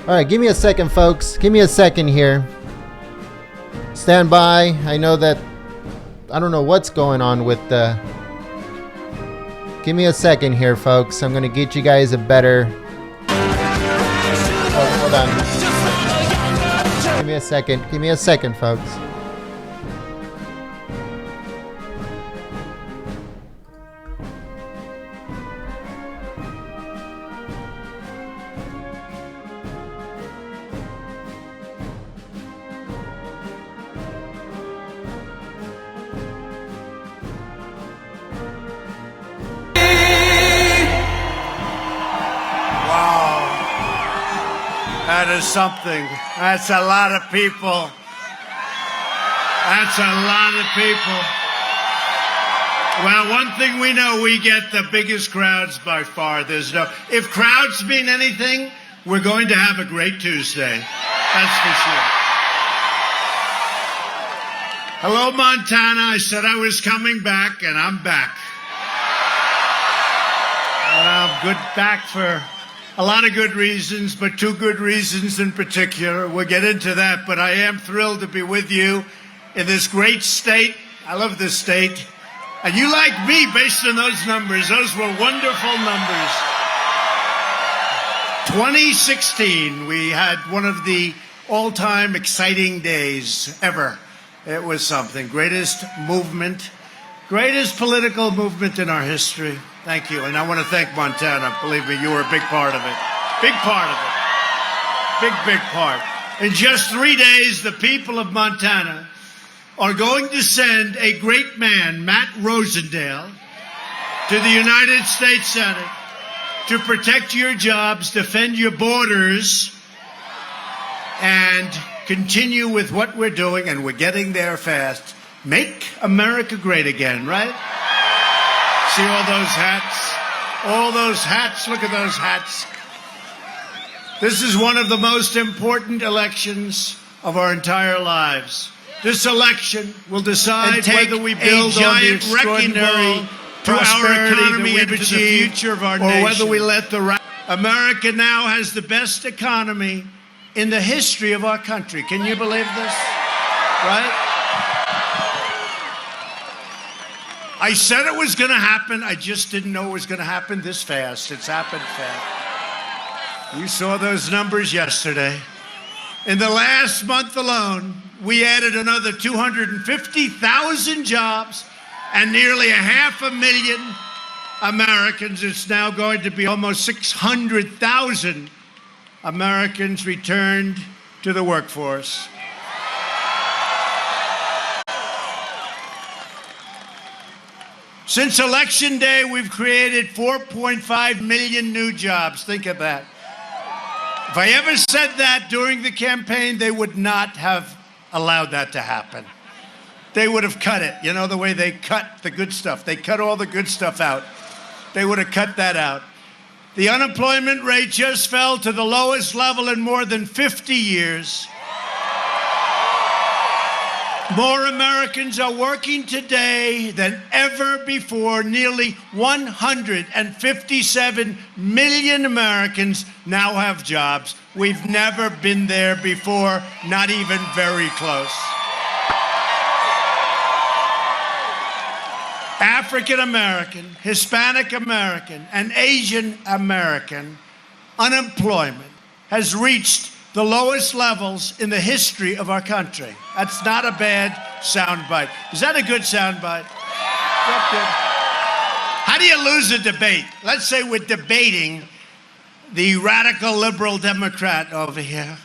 All right, give me a second, folks. Give me a second here. Stand by. I know that I don't know what's going on with the... Give me a second here, folks. I'm going to get you guys a better... Oh, hold on. Give me a second. Give me a second, folks. That is something. That's a lot of people. That's a lot of people. Well, one thing we know, we get the biggest crowds by far. If crowds mean anything, we're going to have a great Tuesday. That's for sure. Hello, Montana. I said I was coming back, and I'm back. And I'm back for a lot of good reasons, but two good reasons in particular. We'll get into that, but I am thrilled to be with you in this great state. I love this state. And you like me based on those numbers. Those were wonderful numbers. 2016, we had one of the all-time exciting days ever. It was something. Greatest movement, greatest political movement in our history. Thank you. And I want to thank Montana. Believe me, you were a big part of it. Big part of it. Big part. In just 3 days, the people of Montana are going to send a great man, Matt Rosendale, to the United States Senate to protect your jobs, defend your borders, and continue with what we're doing, and we're getting there fast. Make America great again, right? See all those hats? All those hats. Look at those hats. This is one of the most important elections of our entire lives. This election will decide whether we build on the extraordinary to our economy and to the future of our nation, or whether we let America now has the best economy in the history of our country. Can you believe this? Right? I said it was going to happen. I just didn't know it was going to happen this fast. It's happened fast. You saw those numbers yesterday. In the last month alone, we added another 250,000 jobs and nearly 500,000 Americans. It's now going to be almost 600,000 Americans returned to the workforce. Since Election Day, we've created 4.5 million new jobs. Think of that. If I ever said that during the campaign, they would not have allowed that to happen. They would have cut it. You know the way they cut the good stuff. They cut all the good stuff out. They would have cut that out. The unemployment rate just fell to the lowest level in more than 50 years. More Americans are working today than ever before. Nearly 157 million Americans now have jobs. We've never been there before, not even very close. African American, Hispanic American, and Asian American unemployment has reached the lowest levels in the history of our country. That's not a bad soundbite. Is that a good soundbite? How do you lose a debate? Let's say we're debating the radical liberal Democrat over here.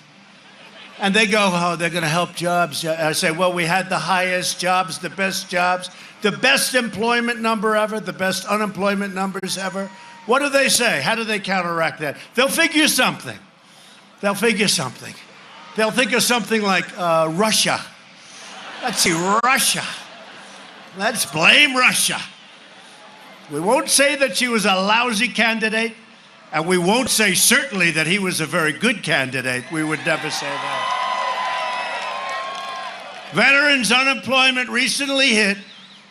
And they go, oh, they're going to help jobs. I say, well, we had the highest jobs, the best employment number ever, the best unemployment numbers ever. What do they say? How do they counteract that? They'll figure something. They'll think of something like Russia. Let's see, Russia. Let's blame Russia. We won't say that she was a lousy candidate, and we won't say certainly that he was a very good candidate. We would never say that. Veterans' unemployment recently hit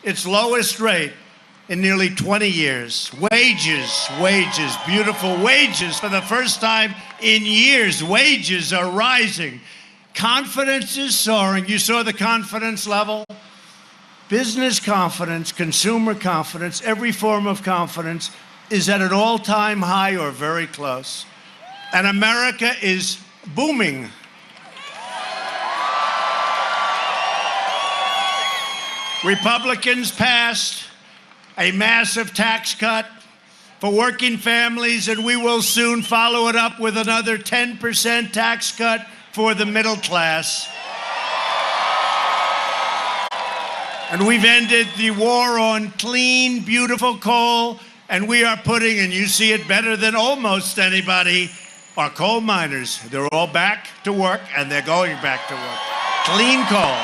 its lowest rate in nearly 20 years. Wages, beautiful wages. For the first time in years, wages are rising. Confidence is soaring. You saw the confidence level? Business confidence, consumer confidence, every form of confidence is at an all-time high or very close. And America is booming. Republicans passed a massive tax cut for working families, and we will soon follow it up with another 10% tax cut for the middle class. And we've ended the war on clean, beautiful coal, and we are putting, and you see it better than almost anybody, our coal miners. They're all back to work, and they're going back to work. Clean coal,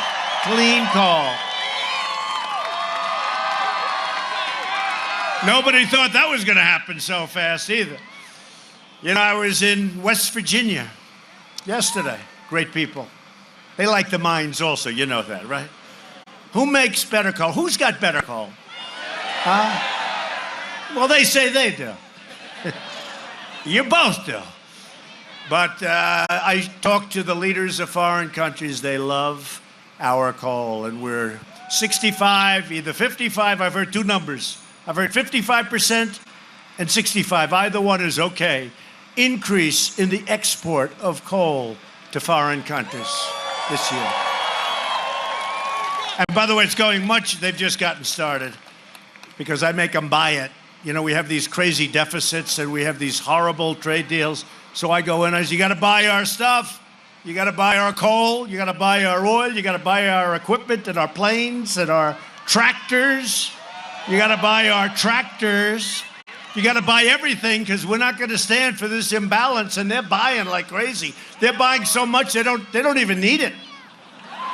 clean coal. Nobody thought that was going to happen so fast either. You know, I was in West Virginia yesterday. Great people. They like the mines also, you know that, right? Who makes better coal? Who's got better coal? Well, they say they do. You both do. But I talked to the leaders of foreign countries. They love our coal. And we're 65, either 55. I've heard two numbers. I've heard 55% and 65. Either one is okay. Increase in the export of coal to foreign countries this year. And by the way, it's going much. They've just gotten started because I make them buy it. You know, we have these crazy deficits and we have these horrible trade deals. So I go in and I say, you got to buy our stuff. You got to buy our coal. You got to buy our oil. You got to buy our equipment and our planes and our tractors. You got to buy our tractors. You got to buy everything because we're not going to stand for this imbalance. And they're buying like crazy. They're buying so much they don't even need it.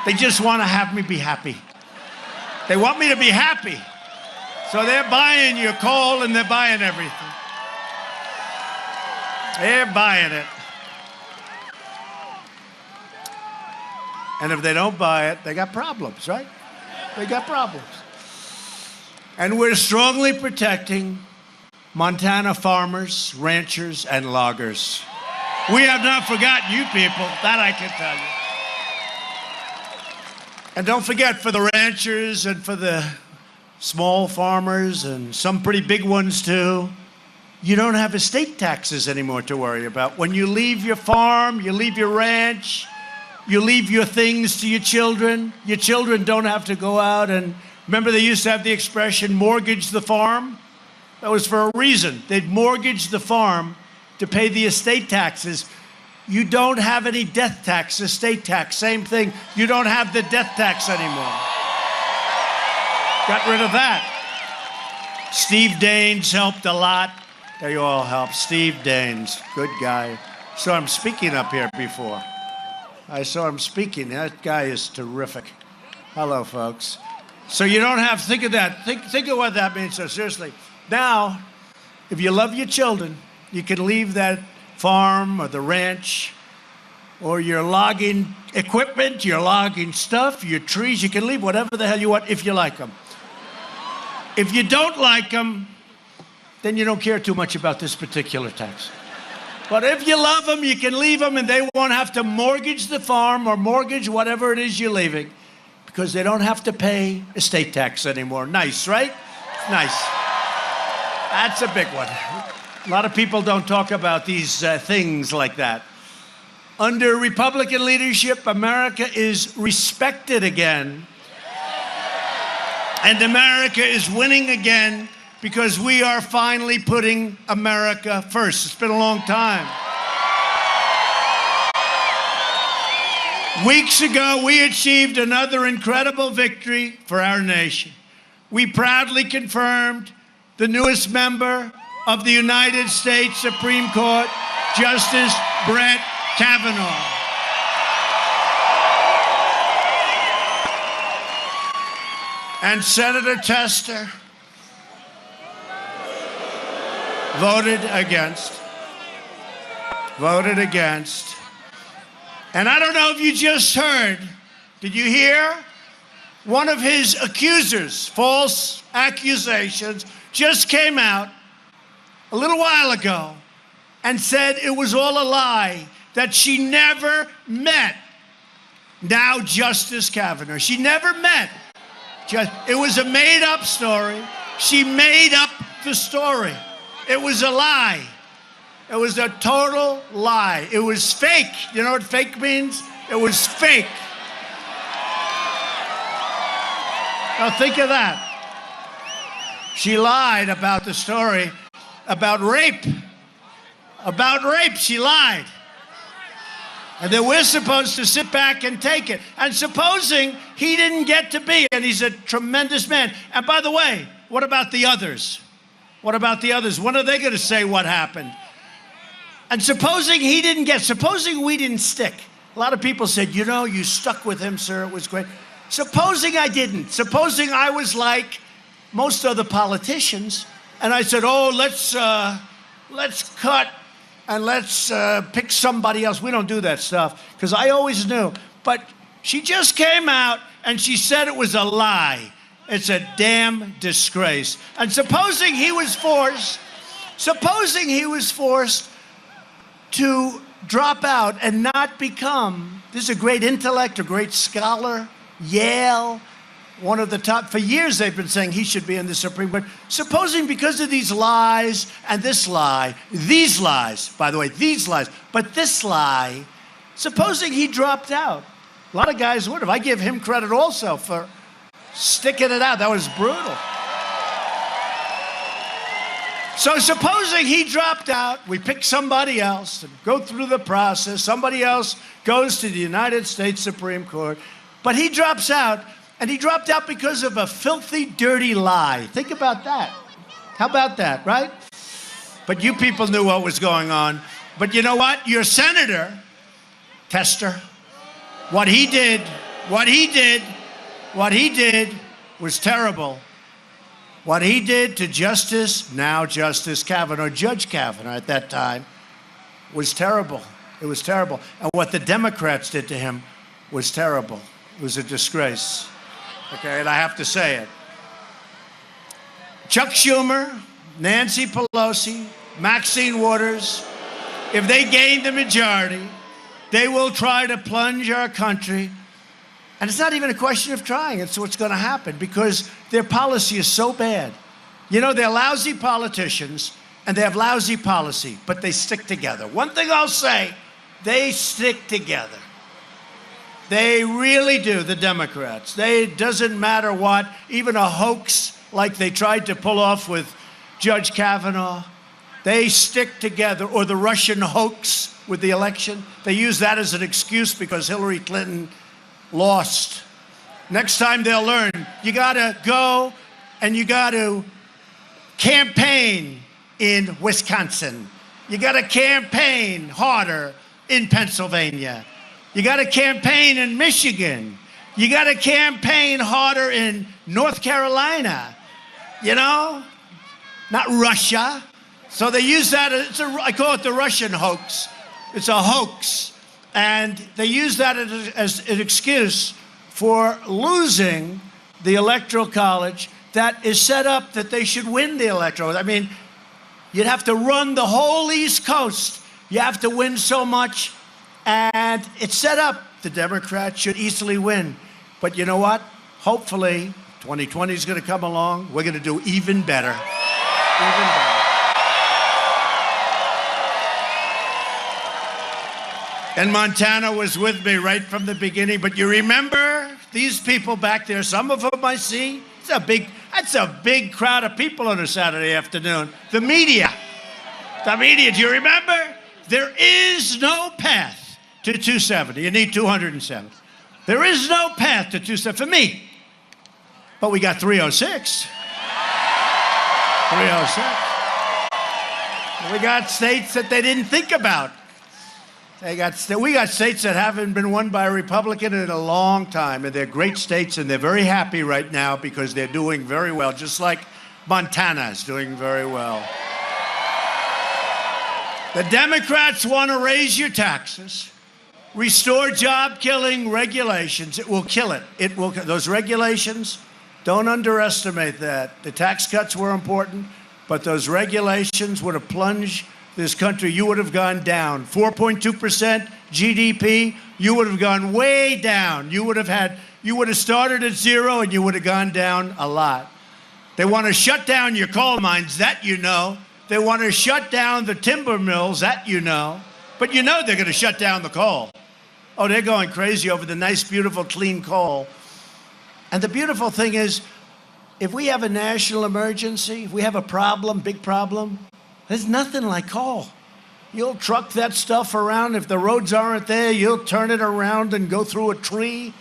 They just want to have me be happy. They want me to be happy. So they're buying your coal and they're buying everything. They're buying it. And if they don't buy it, they got problems, right? They got problems. And we're strongly protecting Montana farmers, ranchers, and loggers. We have not forgotten you people, that I can tell you. And don't forget, for the ranchers and for the small farmers and some pretty big ones too, you don't have estate taxes anymore to worry about. When you leave your farm, you leave your ranch, you leave your things to your children don't have to go out and, remember they used to have the expression, mortgage the farm? That was for a reason. They'd mortgage the farm to pay the estate taxes. You don't have any death tax, estate tax, same thing. You don't have the death tax anymore. Got rid of that. Steve Daines helped a lot. They all helped. Steve Daines, good guy. Saw him speaking up here before. I saw him speaking. That guy is terrific. Hello, folks. So you don't have, think of that. Think of what that means. So seriously, now, if you love your children, you can leave that farm or the ranch or your logging equipment, your logging stuff, your trees. You can leave whatever the hell you want if you like them. If you don't like them, then you don't care too much about this particular tax. But if you love them, you can leave them and they won't have to mortgage the farm or mortgage whatever it is you're leaving because they don't have to pay estate tax anymore. Nice, right? Nice. That's a big one. A lot of people don't talk about these things like that. Under Republican leadership, America is respected again. And America is winning again because we are finally putting America first. It's been a long time. Weeks ago, we achieved another incredible victory for our nation. We proudly confirmed the newest member of the United States Supreme Court, Justice Brett Kavanaugh. And Senator Tester voted against. And I don't know if you just heard, did you hear? one of his accusers, false accusations, just came out a little while ago and said it was all a lie, that she never met now Justice Kavanaugh. She never met. It was a made-up story. She made up the story. It was a lie. It was a total lie. It was fake. You know what fake means? It was fake. Now think of that. She lied about the story about rape. About rape, she lied. And then we're supposed to sit back and take it. And supposing he didn't get to be, and he's a tremendous man. And by the way, what about the others? What about the others? When are they going to say what happened? And supposing he didn't get, supposing we didn't stick. A lot of people said, you know, you stuck with him, sir, it was great. Supposing I didn't. Supposing I was like most other politicians, and I said, oh, let's cut and let's pick somebody else. We don't do that stuff, because I always knew. But she just came out and she said it was a lie. It's a damn disgrace. And supposing he was forced to drop out and not become, this is a great intellect, a great scholar, Yale, one of the top, for years they've been saying he should be in the Supreme Court. Supposing because of these lies and this lie, these lies, by the way, these lies, but this lie, supposing he dropped out. A lot of guys would have. I give him credit also for sticking it out. That was brutal. So supposing he dropped out, we pick somebody else and go through the process. Somebody else goes to the United States Supreme Court, but he drops out. And he dropped out because of a filthy, dirty lie. Think about that. How about that, right? But you people knew what was going on. But you know what? Your senator, Tester, what he did was terrible. What he did to now Justice Kavanaugh, Judge Kavanaugh at that time, was terrible. It was terrible. And what the Democrats did to him was terrible. It was a disgrace. Okay, and I have to say it. Chuck Schumer, Nancy Pelosi, Maxine Waters, if they gain the majority, they will try to plunge our country. And it's not even a question of trying. It's what's going to happen, because their policy is so bad. You know, they're lousy politicians, and they have lousy policy, but they stick together. One thing I'll say, they stick together. They really do, the Democrats. It doesn't matter what, even a hoax like they tried to pull off with Judge Kavanaugh, they stick together. Or the Russian hoax with the election, they use that as an excuse because Hillary Clinton lost. Next time they'll learn, you gotta go and you gotta campaign in Wisconsin. You gotta campaign harder in Pennsylvania. You got to campaign in Michigan. You got to campaign harder in North Carolina. You know? Not Russia. So they use that, I call it the Russian hoax. It's a hoax. And they use that as an excuse for losing the Electoral College that is set up that they should win the Electoral. I mean, you'd have to run the whole East Coast. You have to win so much. And it's set up, the Democrats should easily win. But you know what? Hopefully, 2020 is going to come along. We're going to do even better. Even better. And Montana was with me right from the beginning. But you remember these people back there, some of them I see. That's a big crowd of people on a Saturday afternoon. The media, do you remember? There is no path to 270. You need 207. There is no path to 270 for me. But we got 306. 306. We got states that they didn't think about. We got states that haven't been won by a Republican in a long time, and they're great states, and they're very happy right now because they're doing very well, just like Montana is doing very well. The Democrats want to raise your taxes. Restore job-killing regulations. It will kill it. It will. Those regulations, don't underestimate that. The tax cuts were important, but those regulations would have plunged this country. You would have gone down. 4.2% GDP, you would have gone way down. You would have started at zero and you would have gone down a lot. They want to shut down your coal mines, that you know. They want to shut down the timber mills, that you know. But you know they're going to shut down the coal. Oh, they're going crazy over the nice, beautiful, clean coal. And the beautiful thing is, if we have a national emergency, if we have a problem, big problem, there's nothing like coal. You'll truck that stuff around. If the roads aren't there, you'll turn it around and go through a tree.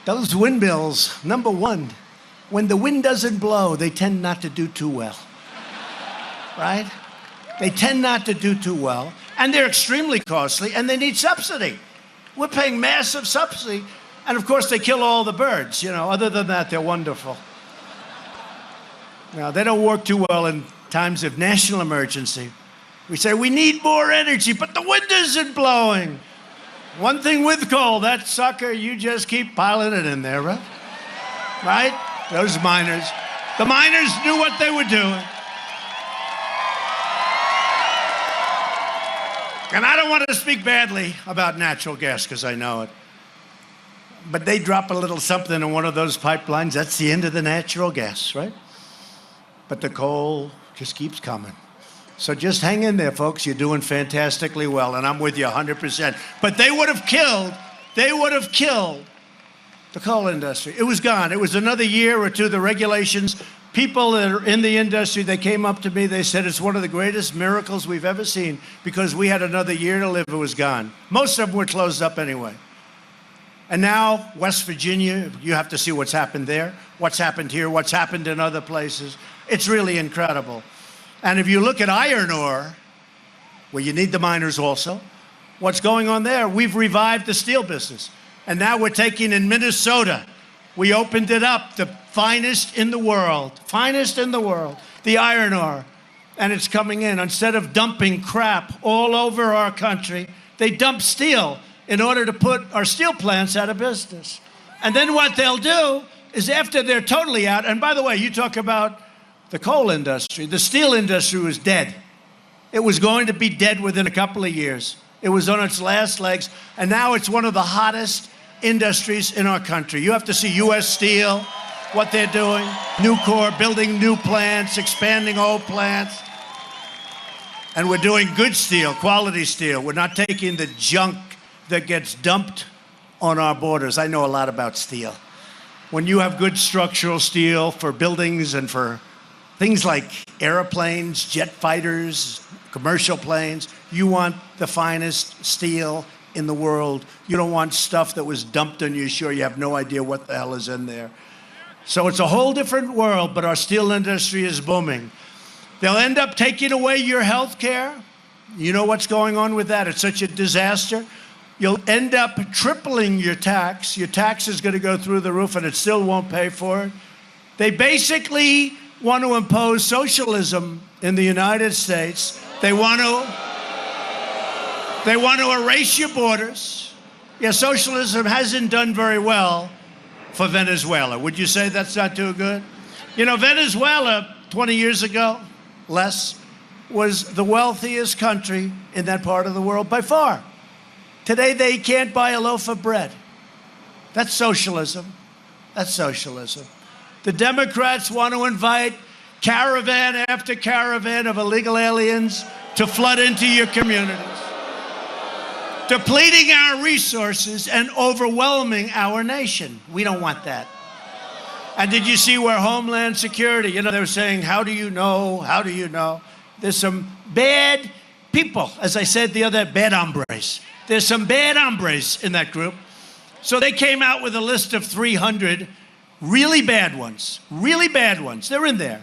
Those windmills, number one, when the wind doesn't blow, they tend not to do too well. Right? They tend not to do too well. And they're extremely costly, and they need subsidy. We're paying massive subsidy. And, of course, they kill all the birds. You know, other than that, they're wonderful. Now, they don't work too well in times of national emergency. We say, we need more energy, but the wind isn't blowing. One thing with coal, that sucker, you just keep piling it in there, right? Right? Those miners. The miners knew what they were doing. And I don't want to speak badly about natural gas, because I know it. But they drop a little something in one of those pipelines, that's the end of the natural gas, right? But the coal just keeps coming. So just hang in there, folks. You're doing fantastically well, and I'm with you 100%. But they would have killed the coal industry. It was gone. It was another year or two, the regulations. People that are in the industry, they came up to me, they said, it's one of the greatest miracles we've ever seen because we had another year to live, it was gone. Most of them were closed up anyway. And now, West Virginia, you have to see what's happened there, what's happened here, what's happened in other places. It's really incredible. And if you look at iron ore, where you need the miners also, what's going on there? We've revived the steel business. And now we're taking in Minnesota, we opened it up, the finest in the world, the iron ore. And it's coming in. Instead of dumping crap all over our country, they dump steel in order to put our steel plants out of business. And then what they'll do is after they're totally out, and by the way, you talk about the coal industry, the steel industry was dead. It was going to be dead within a couple of years. It was on its last legs, and now it's one of the hottest industries in our country. You have to see U.S. Steel, what they're doing, Nucor, building new plants, expanding old plants. And we're doing good steel, quality steel. We're not taking the junk that gets dumped on our borders. I know a lot about steel. When you have good structural steel for buildings and for things like airplanes, jet fighters, commercial planes, you want the finest steel in the world. You don't want stuff that was dumped on you. Sure, you have no idea what the hell is in there. So it's a whole different world, but our steel industry is booming. They'll end up taking away your health care. You know what's going on with that. It's such a disaster. You'll end up tripling your tax. Your tax is going to go through the roof, and it still won't pay for it. They basically want to impose socialism in the United States. They want to erase your borders. Yeah, socialism hasn't done very well for Venezuela. Would you say that's not too good? You know, Venezuela, 20 years ago, less, was the wealthiest country in that part of the world by far. Today, they can't buy a loaf of bread. That's socialism. That's socialism. The Democrats want to invite caravan after caravan of illegal aliens to flood into your communities, depleting our resources and overwhelming our nation. We don't want that. And did you see where Homeland Security, you know, they were saying, how do you know? How do you know? There's some bad people, as I said the other, bad hombres. There's some bad hombres in that group. So they came out with a list of 300 really bad ones. Really bad ones. They're in there.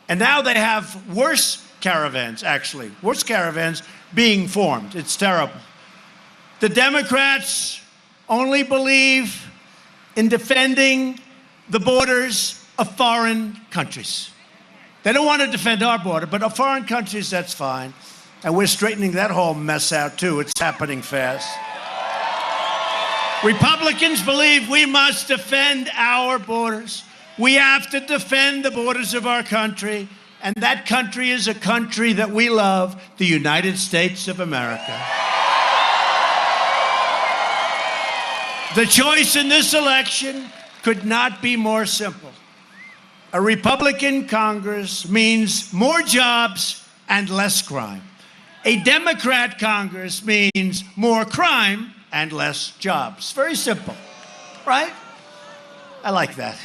And now they have worse caravans, actually. Worse caravans being formed. It's terrible. The Democrats only believe in defending the borders of foreign countries. They don't want to defend our border, but of foreign countries, that's fine. And we're straightening that whole mess out, too. It's happening fast. Republicans believe we must defend our borders. We have to defend the borders of our country. And that country is a country that we love, the United States of America. The choice in this election could not be more simple. A Republican Congress means more jobs and less crime. A Democrat Congress means more crime and less jobs. Very simple, right? I like that.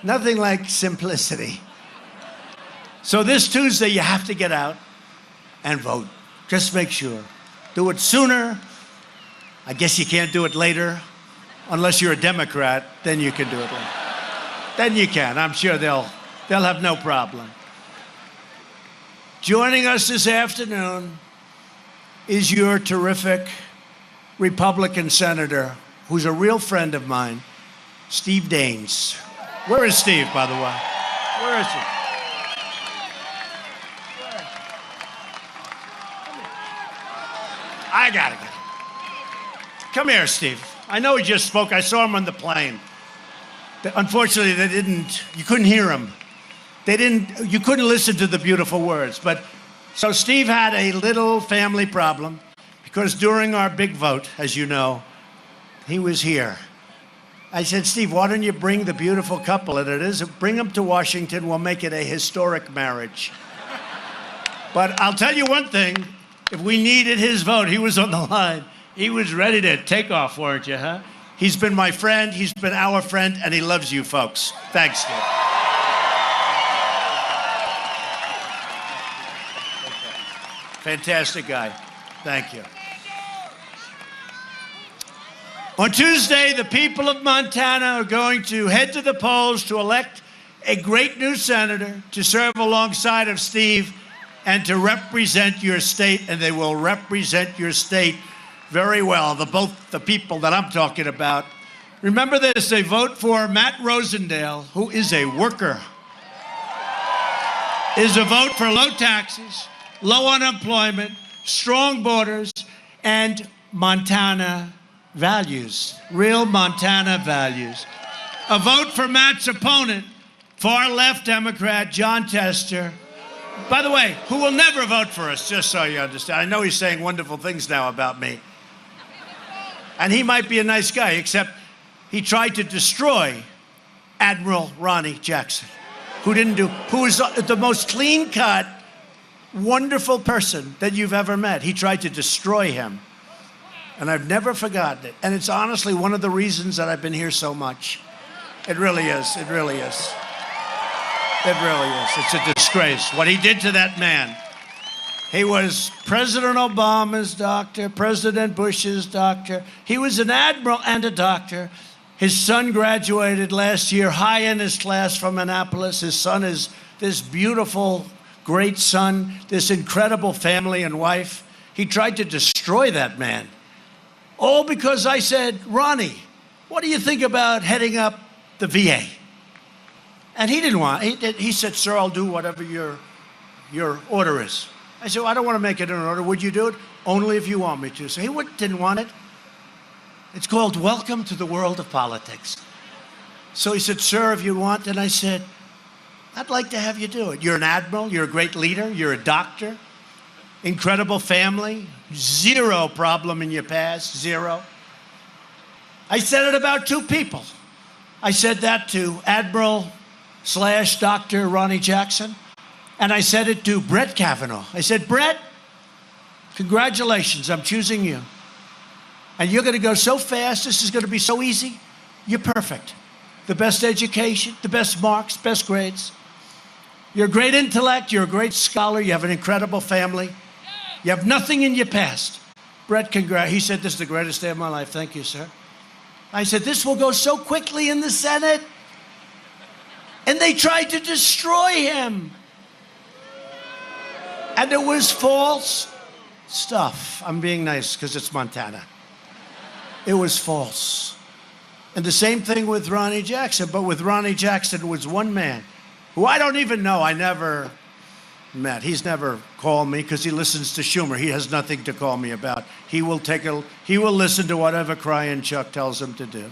Nothing like simplicity. So this Tuesday, you have to get out and vote. Just make sure. Do it sooner. I guess you can't do it later. Unless you're a Democrat, then you can do it later. Then you can. I'm sure they'll have no problem. Joining us this afternoon is your terrific Republican senator, who's a real friend of mine, Steve Daines. Where is Steve, by the way? Where is he? I gotta get him. Come here, Steve. I know he just spoke. I saw him on the plane. Unfortunately, you couldn't hear him. You couldn't listen to the beautiful words. So Steve had a little family problem because during our big vote, as you know, he was here. I said, Steve, why don't you bring the beautiful couple that it is? Bring them to Washington. We'll make it a historic marriage. But I'll tell you one thing. If we needed his vote, he was on the line. He was ready to take off, weren't you, huh? He's been my friend, he's been our friend, and he loves you folks. Thanks, Steve. Fantastic guy. Thank you. On Tuesday, the people of Montana are going to head to the polls to elect a great new senator to serve alongside of Steve and to represent your state, and they will represent your state very well, both the people that I'm talking about. Remember this, they vote for Matt Rosendale, who is a worker, is a vote for low taxes, low unemployment, strong borders, and Montana values, real Montana values. A vote for Matt's opponent, far-left Democrat John Tester, by the way, who will never vote for us, just so you understand. I know he's saying wonderful things now about me. And he might be a nice guy, except he tried to destroy Admiral Ronnie Jackson, who is the most clean-cut, wonderful person that you've ever met. He tried to destroy him. And I've never forgotten it. And it's honestly one of the reasons that I've been here so much. It really is. It really is. It really is. It's a disgrace what he did to that man. He was President Obama's doctor, President Bush's doctor. He was an admiral and a doctor. His son graduated last year, high in his class from Annapolis. His son is this beautiful, great son, this incredible family and wife. He tried to destroy that man. All because I said, Ronnie, what do you think about heading up the VA? And he didn't want it. He said, sir, I'll do whatever your order is. I said, well, I don't want to make it an order. Would you do it? Only if you want me to. So he didn't want it. It's called Welcome to the World of Politics. So he said, sir, if you want. And I said, I'd like to have you do it. You're an admiral. You're a great leader. You're a doctor. Incredible family. Zero problem in your past. Zero. I said it about two people. I said that to Admiral/Dr. Ronnie Jackson. And I said it to Brett Kavanaugh. I said, Brett, congratulations, I'm choosing you. And you're going to go so fast, this is going to be so easy. You're perfect. The best education, the best marks, best grades. You're a great intellect, you're a great scholar, you have an incredible family. You have nothing in your past. Brett, he said, this is the greatest day of my life. Thank you, sir. I said, this will go so quickly in the Senate. And they tried to destroy him. And it was false stuff. I'm being nice because it's Montana. It was false. And the same thing with Ronnie Jackson. But with Ronnie Jackson, it was one man who I don't even know. met. He's never called me because he listens to Schumer. He has nothing to call me about. He will listen to whatever Crying Chuck tells him to do.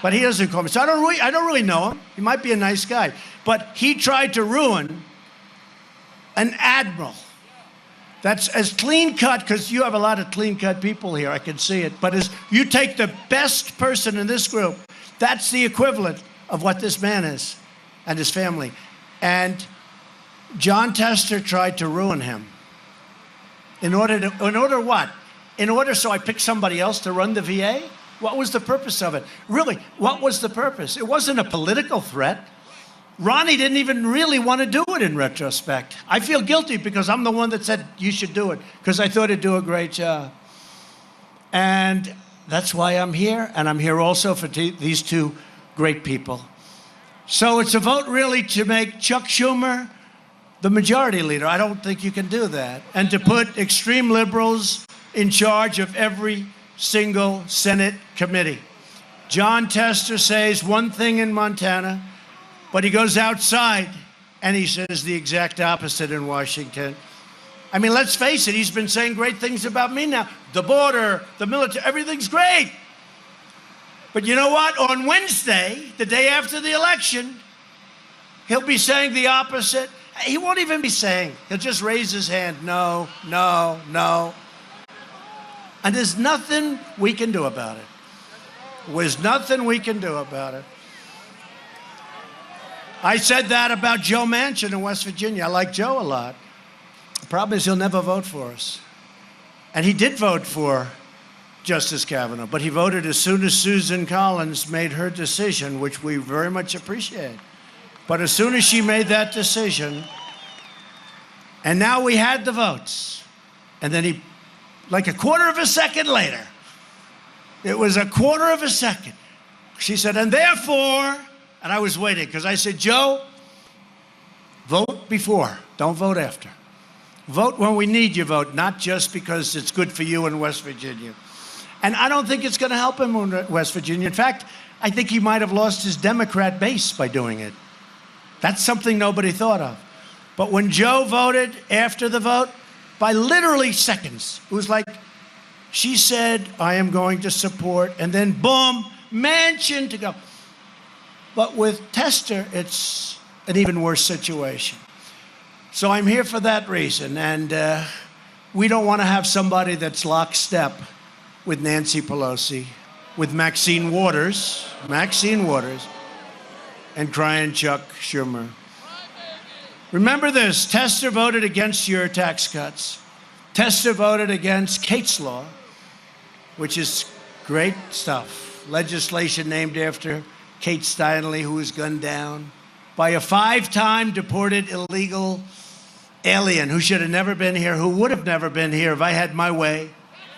But he doesn't call me. So I don't really know him. He might be a nice guy. But he tried to ruin an admiral that's as clean-cut, because you have a lot of clean-cut people here, I can see it, but as you take the best person in this group, that's the equivalent of what this man is and his family. And John Tester tried to ruin him. In order what? In order so I pick somebody else to run the VA? What was the purpose of it? Really, what was the purpose? It wasn't a political threat. Ronnie didn't even really want to do it in retrospect. I feel guilty because I'm the one that said you should do it, because I thought he'd do a great job. And that's why I'm here, and I'm here also for these two great people. So it's a vote really to make Chuck Schumer the majority leader. I don't think you can do that. And to put extreme liberals in charge of every single Senate committee. John Tester says one thing in Montana, but he goes outside and he says the exact opposite in Washington. I mean, let's face it, he's been saying great things about me now. The border, the military, everything's great. But you know what? On Wednesday, the day after the election, he'll be saying the opposite. He won't even be saying. He'll just raise his hand. No, no, no. And there's nothing we can do about it. There's nothing we can do about it. I said that about Joe Manchin in West Virginia. I like Joe a lot. The problem is he'll never vote for us. And he did vote for Justice Kavanaugh, but he voted as soon as Susan Collins made her decision, which we very much appreciate. But as soon as she made that decision, and now we had the votes, and then he, like a quarter of a second later, it was a quarter of a second, she said, and therefore, and I was waiting, because I said, Joe, vote before, don't vote after. Vote when we need your vote, not just because it's good for you in West Virginia. And I don't think it's going to help him in West Virginia. In fact, I think he might have lost his Democrat base by doing it. That's something nobody thought of. But when Joe voted after the vote, by literally seconds, it was like she said, I am going to support, and then boom, Manchin to go. But with Tester, it's an even worse situation. So I'm here for that reason, and we don't want to have somebody that's lockstep with Nancy Pelosi, with Maxine Waters, and Crying Chuck Schumer. Remember this, Tester voted against your tax cuts. Tester voted against Kate's Law, which is great stuff. Legislation named after Kate Steinle, who was gunned down by a 5-time deported illegal alien who should have never been here, who would have never been here if I had my way.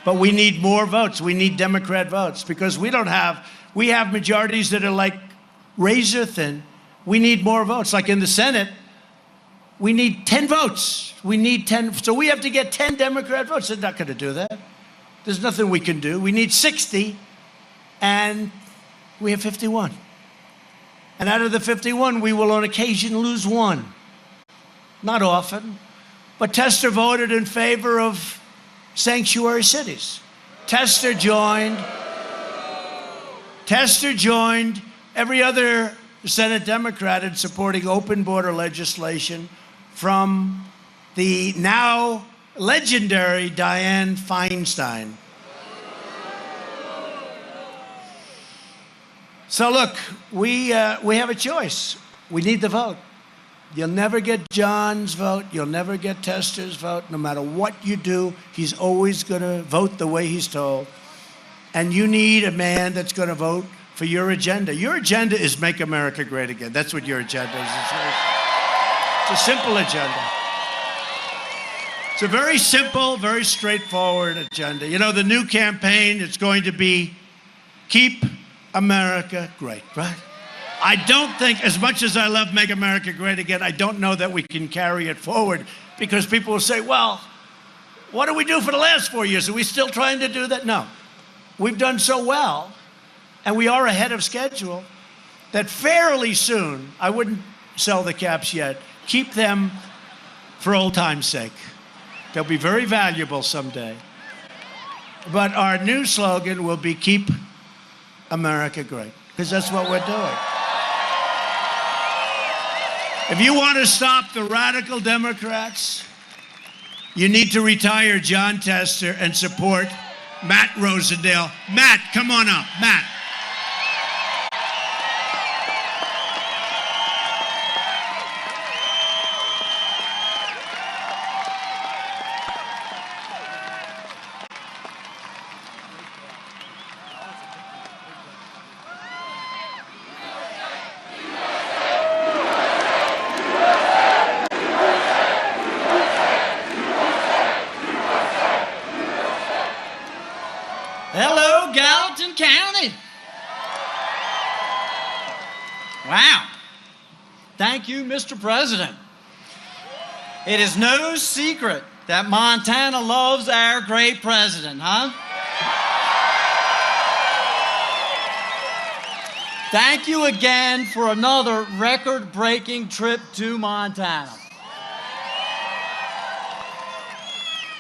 But we need more votes. We need Democrat votes because we have majorities that are like razor thin. We need more votes. Like in the Senate, we need 10 votes. We need 10. So we have to get 10 Democrat votes. They're not going to do that. There's nothing we can do. We need 60, and we have 51. And out of the 51, we will on occasion lose one. Not often. But Tester voted in favor of sanctuary cities. Tester joined every other Senate Democrat in supporting open border legislation from the now legendary Dianne Feinstein. So look, we have a choice. We need the vote. You'll never get John's vote. You'll never get Tester's vote. No matter what you do, he's always going to vote the way he's told. And you need a man that's going to vote for your agenda. Your agenda is make America great again. That's what your agenda is. It's a simple agenda. It's a very simple, very straightforward agenda. You know, the new campaign, it's going to be keep America great, right? I don't think, as much as I love Make America Great Again, I don't know that we can carry it forward because people will say, well, what did we do for the last 4 years? Are we still trying to do that? No. We've done so well, and we are ahead of schedule, that fairly soon, I wouldn't sell the caps yet, keep them for old time's sake. They'll be very valuable someday. But our new slogan will be Keep America Great, because that's what we're doing. If you want to stop the radical Democrats, you need to retire John Tester and support Matt Rosendale. Matt, come on up. Matt. Hello, Gallatin County. Wow. Thank you, Mr. President. It is no secret that Montana loves our great president, huh? Thank you again for another record-breaking trip to Montana.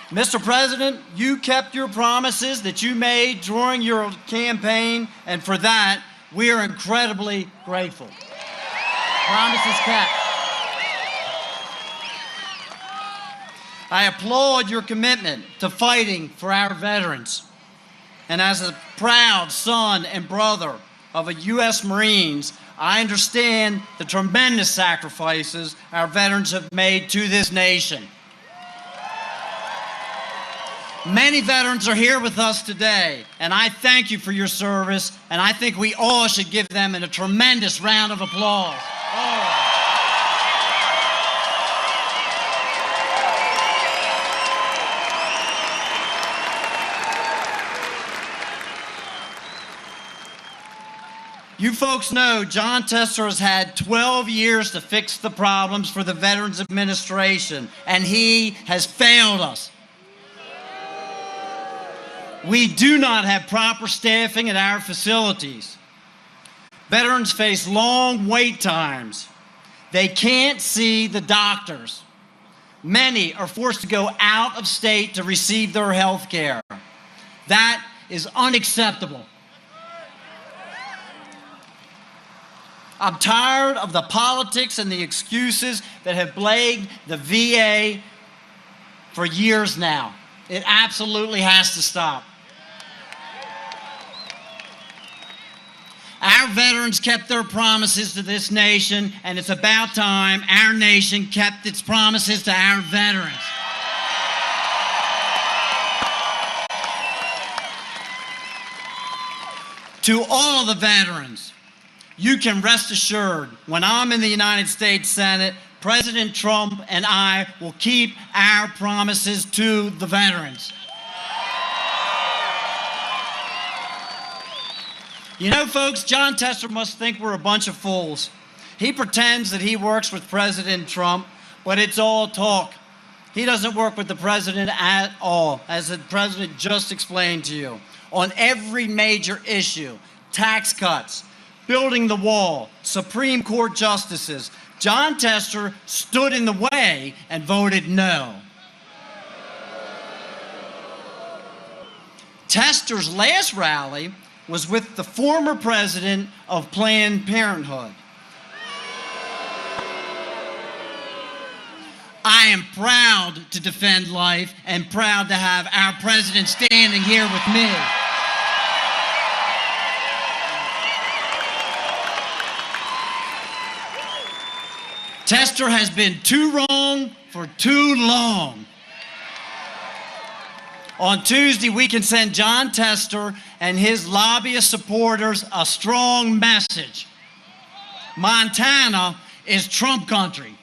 Mr. President, you kept your promises that you made during your campaign, and for that, we are incredibly grateful. Promises kept. I applaud your commitment to fighting for our veterans. And as a proud son and brother of a U.S. Marines, I understand the tremendous sacrifices our veterans have made to this nation. Many veterans are here with us today, and I thank you for your service, and I think we all should give them a tremendous round of applause. Oh. You folks know John Tester has had 12 years to fix the problems for the Veterans Administration, and he has failed us. We do not have proper staffing at our facilities. Veterans face long wait times. They can't see the doctors. Many are forced to go out of state to receive their health care. That is unacceptable. I'm tired of the politics and the excuses that have plagued the VA for years now. It absolutely has to stop. Our veterans kept their promises to this nation, and it's about time our nation kept its promises to our veterans. To all the veterans, you can rest assured, when I'm in the United States Senate, President Trump and I will keep our promises to the veterans. You know, folks, John Tester must think we're a bunch of fools. He pretends that he works with President Trump, but it's all talk. He doesn't work with the president at all, as the president just explained to you. On every major issue, tax cuts, building the wall, Supreme Court justices, John Tester stood in the way and voted no. Tester's last rally was with the former president of Planned Parenthood. I am proud to defend life and proud to have our president standing here with me. Tester has been too wrong for too long. On Tuesday, we can send John Tester and his lobbyist supporters a strong message. Montana is Trump country.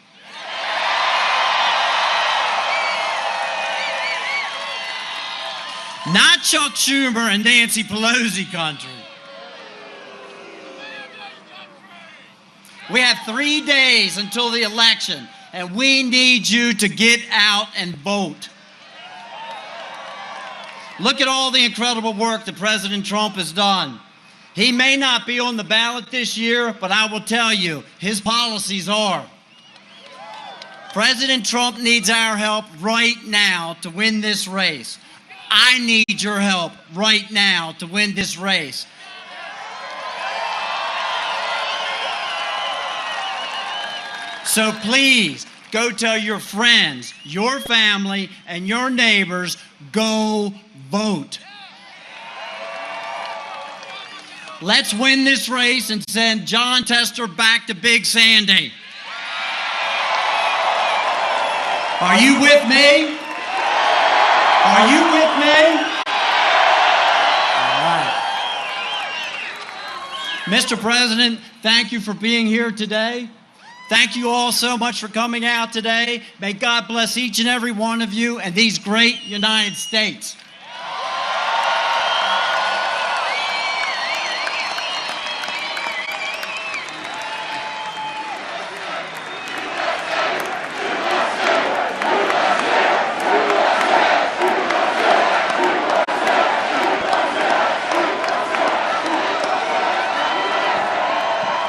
Not Chuck Schumer and Nancy Pelosi country. We have 3 days until the election, and we need you to get out and vote. Look at all the incredible work that President Trump has done. He may not be on the ballot this year, but I will tell you, his policies are. President Trump needs our help right now to win this race. I need your help right now to win this race. So please, go tell your friends, your family, and your neighbors, go vote. Let's win this race and send Jon Tester back to Big Sandy. Are you with me? Are you with me? All right. Mr. President, thank you for being here today. Thank you all so much for coming out today. May God bless each and every one of you and these great United States.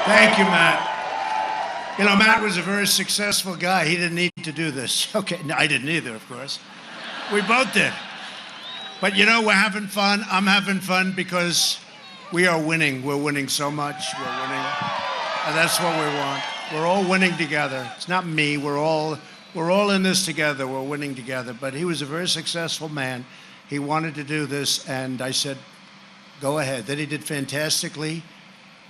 Thank you, Matt. You know, Matt was a very successful guy. He didn't need to do this. Okay, no, I didn't either, of course. We both did. But you know, we're having fun. I'm having fun because we are winning. We're winning so much. We're winning. And that's what we want. We're all winning together. It's not me. We're all in this together. We're winning together. But he was a very successful man. He wanted to do this, and I said, go ahead. Then he did fantastically.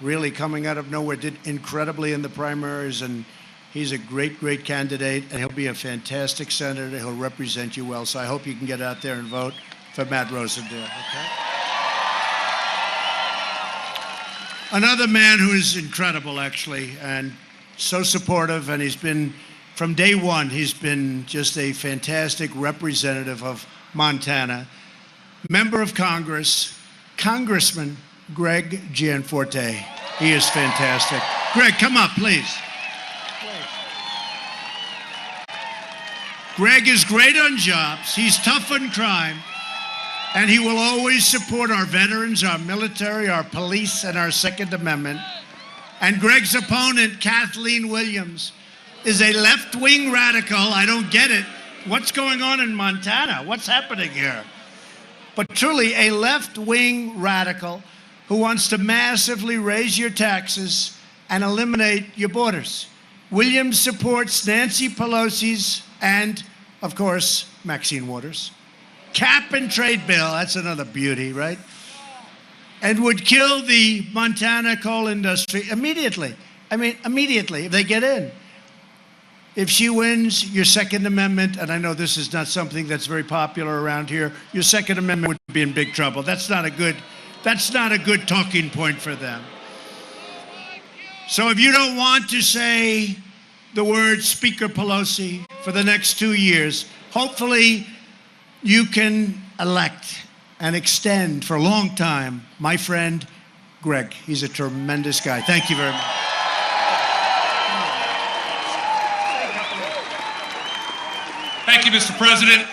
Really coming out of nowhere, did incredibly in the primaries, and he's a great, great candidate, and he'll be a fantastic senator. He'll represent you well, so I hope you can get out there and vote for Matt Rosendale, okay? Another man who is incredible, actually, and so supportive, and he's been, from day one, he's been just a fantastic representative of Montana, member of Congress, Congressman Greg Gianforte. He is fantastic. Greg, come up, please. Greg is great on jobs. He's tough on crime. And he will always support our veterans, our military, our police, and our Second Amendment. And Greg's opponent, Kathleen Williams, is a left-wing radical. I don't get it. What's going on in Montana? What's happening here? But truly, a left-wing radical who wants to massively raise your taxes and eliminate your borders. Williams supports Nancy Pelosi's and, of course, Maxine Waters' cap and trade bill. That's another beauty, right? And would kill the Montana coal industry immediately. I mean, immediately, if they get in. If she wins, your Second Amendment, and I know this is not something that's very popular around here, your Second Amendment would be in big trouble. That's not a good talking point for them. So if you don't want to say the word Speaker Pelosi for the next 2 years, hopefully you can elect and extend for a long time my friend Greg. He's a tremendous guy. Thank you very much. Thank you, Mr. President.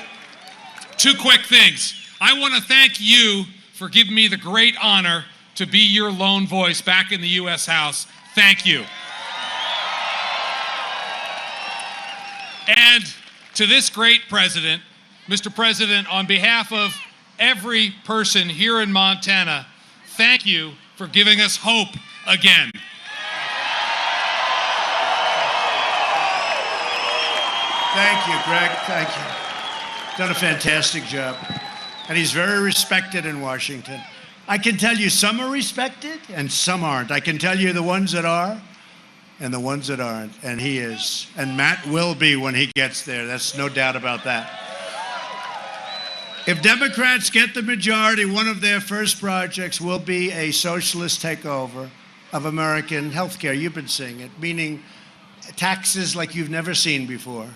Two quick things. I want to thank you for giving me the great honor to be your lone voice back in the U.S. House. Thank you. And to this great president, Mr. President, on behalf of every person here in Montana, thank you for giving us hope again. Thank you, Greg. Thank you. Done a fantastic job. And he's very respected in Washington. I can tell you some are respected and some aren't. I can tell you the ones that are and the ones that aren't. And he is. And Matt will be when he gets there. That's no doubt about that. If Democrats get the majority, one of their first projects will be a socialist takeover of American health care. You've been seeing it, meaning taxes like you've never seen before.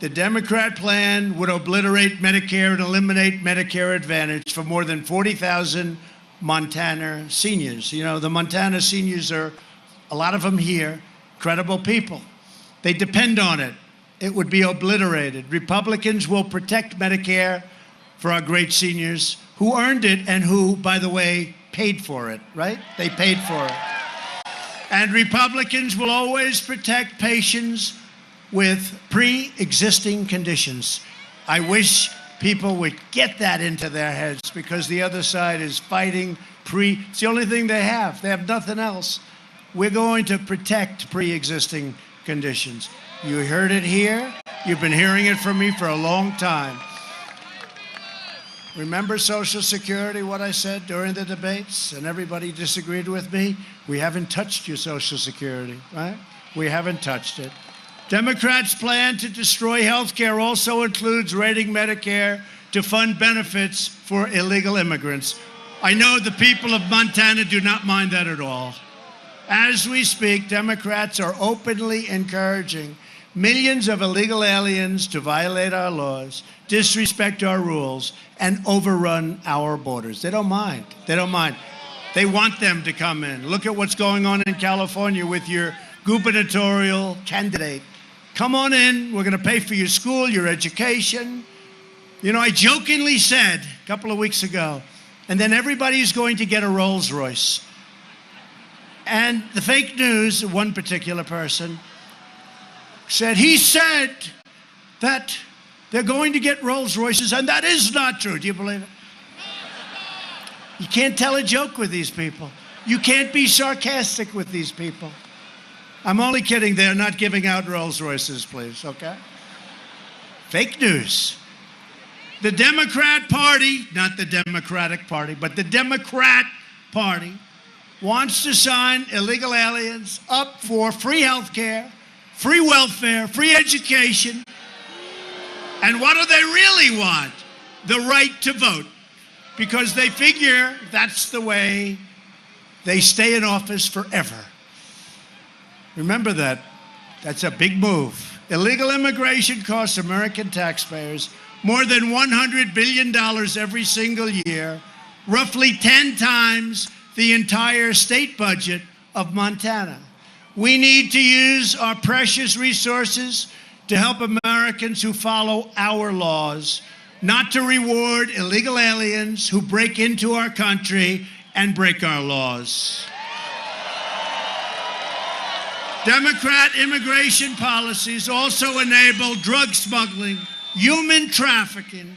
The Democrat plan would obliterate Medicare and eliminate Medicare Advantage for more than 40,000 Montana seniors. You know, the Montana seniors are, a lot of them here, credible people. They depend on it. It would be obliterated. Republicans will protect Medicare for our great seniors who earned it and who, by the way, paid for it, right? They paid for it. And Republicans will always protect patients with pre-existing conditions. I wish people would get that into their heads, because the other side is fighting it's the only thing they have. They have nothing else. We're going to protect pre-existing conditions. You heard it here. You've been hearing it from me for a long time. Remember Social Security, what I said during the debates, and everybody disagreed with me? We haven't touched your Social Security, right? We haven't touched it. Democrats' plan to destroy health care also includes raiding Medicare to fund benefits for illegal immigrants. I know the people of Montana do not mind that at all. As we speak, Democrats are openly encouraging millions of illegal aliens to violate our laws, disrespect our rules, and overrun our borders. They don't mind. They don't mind. They want them to come in. Look at what's going on in California with your gubernatorial candidate. Come on in. We're going to pay for your school, your education. You know, I jokingly said a couple of weeks ago, and then everybody's going to get a Rolls Royce. And the fake news, one particular person, he said that they're going to get Rolls Royces, and that is not true. Do you believe it? You can't tell a joke with these people. You can't be sarcastic with these people. I'm only kidding. They're not giving out Rolls Royces, please, okay? Fake news. The Democrat Party, not the Democratic Party, but the Democrat Party wants to sign illegal aliens up for free health care, free welfare, free education. And what do they really want? The right to vote. Because they figure that's the way they stay in office forever. Remember that. That's a big move. Illegal immigration costs American taxpayers more than $100 billion every single year, roughly 10 times the entire state budget of Montana. We need to use our precious resources to help Americans who follow our laws, not to reward illegal aliens who break into our country and break our laws. Democrat immigration policies also enable drug smuggling, human trafficking,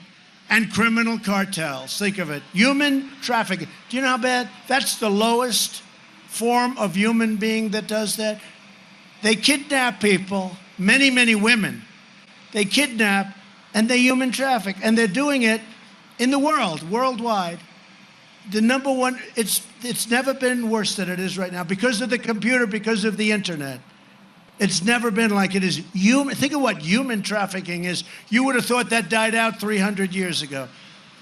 and criminal cartels. Think of it, human trafficking. Do you know how bad? That's the lowest form of human being that does that. They kidnap people, many, many women. They kidnap and they human traffic, and they're doing it in the world, worldwide. The number one, it's never been worse than it is right now because of the computer, because of the internet. It's never been like it is. Think of what human trafficking is. You would have thought that died out 300 years ago.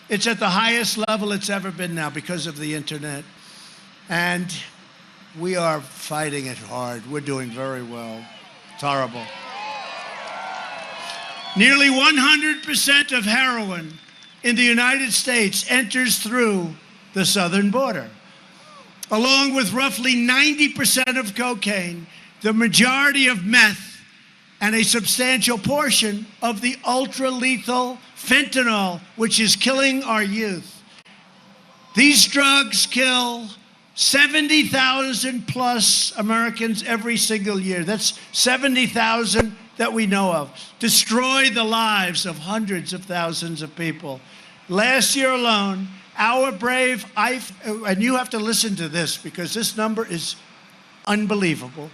It's at the highest level it's ever been now because of the internet. And we are fighting it hard. We're doing very well. It's horrible. Nearly 100% of heroin in the United States enters through the southern border. Along with roughly 90% of cocaine, the majority of meth, and a substantial portion of the ultra-lethal fentanyl, which is killing our youth. These drugs kill 70,000 plus Americans every single year. That's 70,000 that we know of. Destroy the lives of hundreds of thousands of people. Last year alone, our brave and you have to listen to this because this number is unbelievable.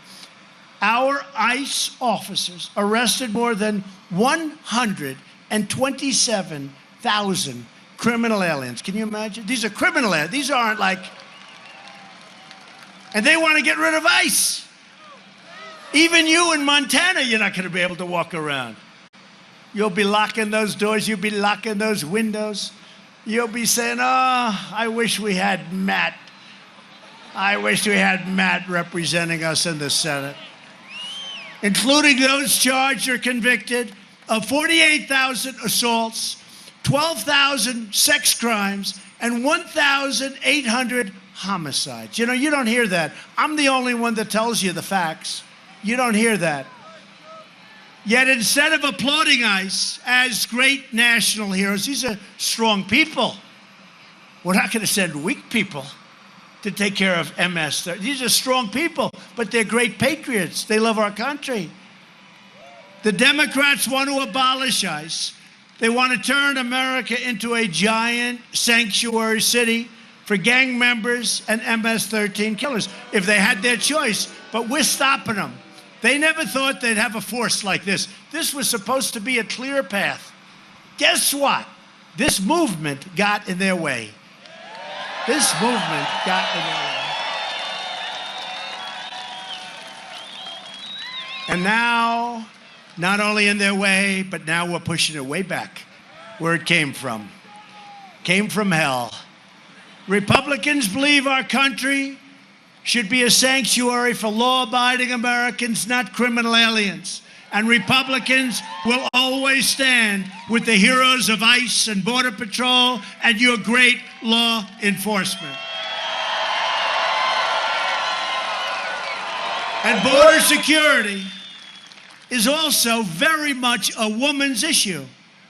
Our ICE officers arrested more than 127,000 criminal aliens. Can you imagine? These are criminal aliens. These aren't like... And they want to get rid of ICE. Even you in Montana, you're not going to be able to walk around. You'll be locking those doors. You'll be locking those windows. You'll be saying, oh, I wish we had Matt. I wish we had Matt representing us in the Senate. Including those charged or convicted of 48,000 assaults, 12,000 sex crimes, and 1,800 homicides. You know, you don't hear that. I'm the only one that tells you the facts. You don't hear that. Yet instead of applauding ICE as great national heroes, these are strong people. We're not going to send weak people to take care of MS. These are strong people, but they're great patriots. They love our country. The Democrats want to abolish ICE. They want to turn America into a giant sanctuary city for gang members and MS-13 killers, if they had their choice. But we're stopping them. They never thought they'd have a force like this. This was supposed to be a clear path. Guess what? This movement got in their way. This movement got in their way. And now, not only in their way, but now we're pushing it way back where it came from. Came from hell. Republicans believe our country should be a sanctuary for law-abiding Americans, not criminal aliens. And Republicans will always stand with the heroes of ICE and Border Patrol and your great law enforcement. And border security is also very much a woman's issue.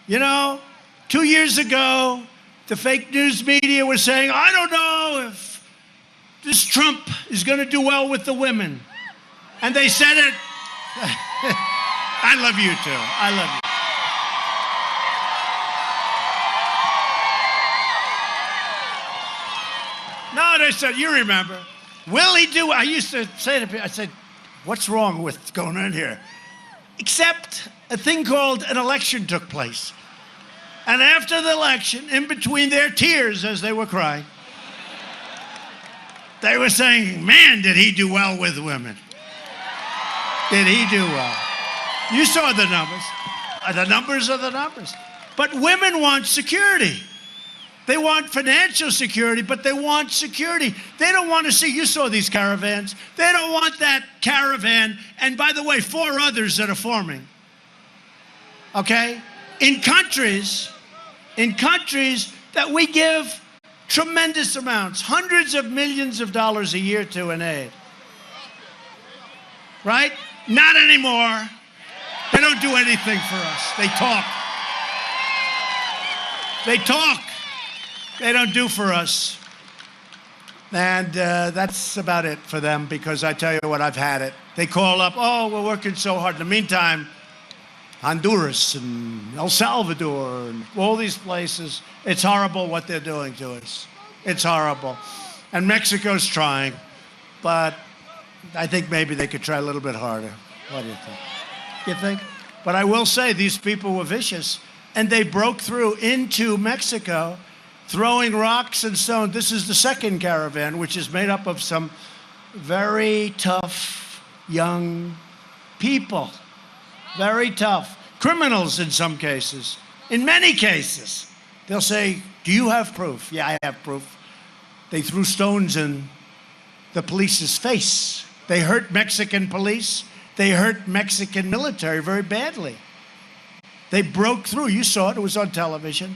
You know, 2 years ago, the fake news media was saying, I don't know if this Trump is going to do well with the women. And they said it. I love you too. I love you. No, they said, you remember. Will he do? I used to say to people, I said, what's wrong with what's going on here? Except a thing called an election took place. And after the election, in between their tears as they were crying, they were saying, man, did he do well with women. Did he do well? You saw the numbers. The numbers are the numbers. But women want security. They want financial security, but they want security. They don't want to see, you saw these caravans. They don't want that caravan, and by the way, 4 others that are forming. Okay? In countries that we give tremendous amounts, hundreds of millions of dollars a year to in aid. Right? Not anymore. They don't do anything for us. They talk. They talk. They don't do for us. And that's about it for them, because I tell you what, I've had it. They call up, oh, we're working so hard. In the meantime, Honduras and El Salvador and all these places, it's horrible what they're doing to us. It's horrible. And Mexico's trying, but I think maybe they could try a little bit harder. What do you think? You think? But I will say these people were vicious, and they broke through into Mexico, throwing rocks and stones. This is the second caravan, which is made up of some very tough young people. Very tough. Criminals in some cases. In many cases, they'll say, do you have proof? Yeah, I have proof. They threw stones in the police's face. They hurt Mexican police. They hurt Mexican military very badly. They broke through. You saw it. It was on television.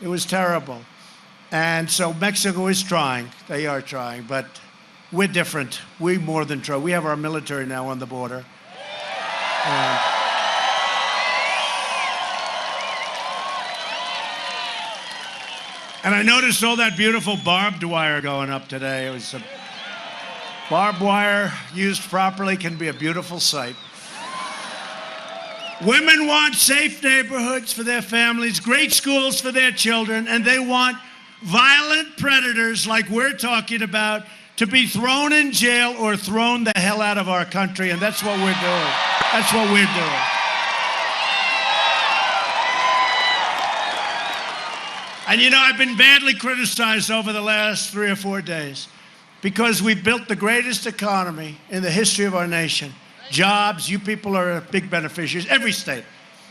It was terrible. And so Mexico is trying. They are trying. But we're different. We more than try. We have our military now on the border. And I noticed all that beautiful barbed wire going up today. It was barbed wire used properly can be a beautiful sight. Women want safe neighborhoods for their families, great schools for their children, and they want violent predators like we're talking about to be thrown in jail or thrown the hell out of our country, and that's what we're doing. That's what we're doing. And you know, I've been badly criticized over the last 3 or 4 days because we've built the greatest economy in the history of our nation. Jobs, you people are big beneficiaries, every state.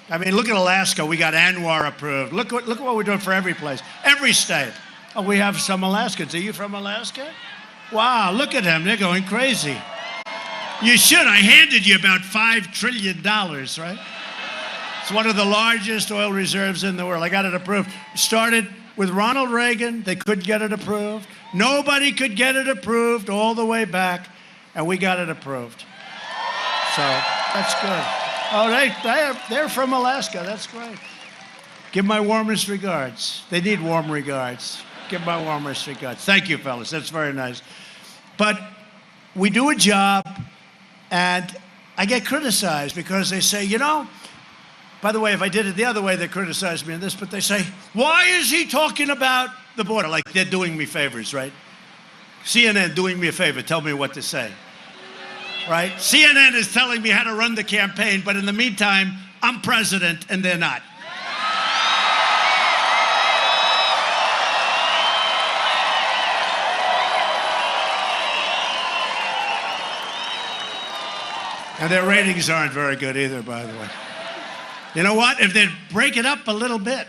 I mean, look at Alaska. We got ANWR approved. Look what we're doing for every place, every state. Oh, we have some Alaskans. Are you from Alaska? Wow, look at them. They're going crazy. You should. I handed you about $5 trillion, right? It's one of the largest oil reserves in the world. I got it approved. Started with Ronald Reagan. They couldn't get it approved. Nobody could get it approved all the way back, and we got it approved. So that's good. Oh, they're from Alaska. That's great. Give my warmest regards. They need warm regards. Give my warmest regards. Thank you, fellas. That's very nice. But we do a job, and I get criticized because they say, you know, by the way, if I did it the other way, they criticize me on this, but they say, why is he talking about the border? Like they're doing me favors, right? CNN doing me a favor, tell me what to say, right? CNN is telling me how to run the campaign, but in the meantime, I'm president and they're not. And their ratings aren't very good either, by the way. You know what? If they'd break it up a little bit,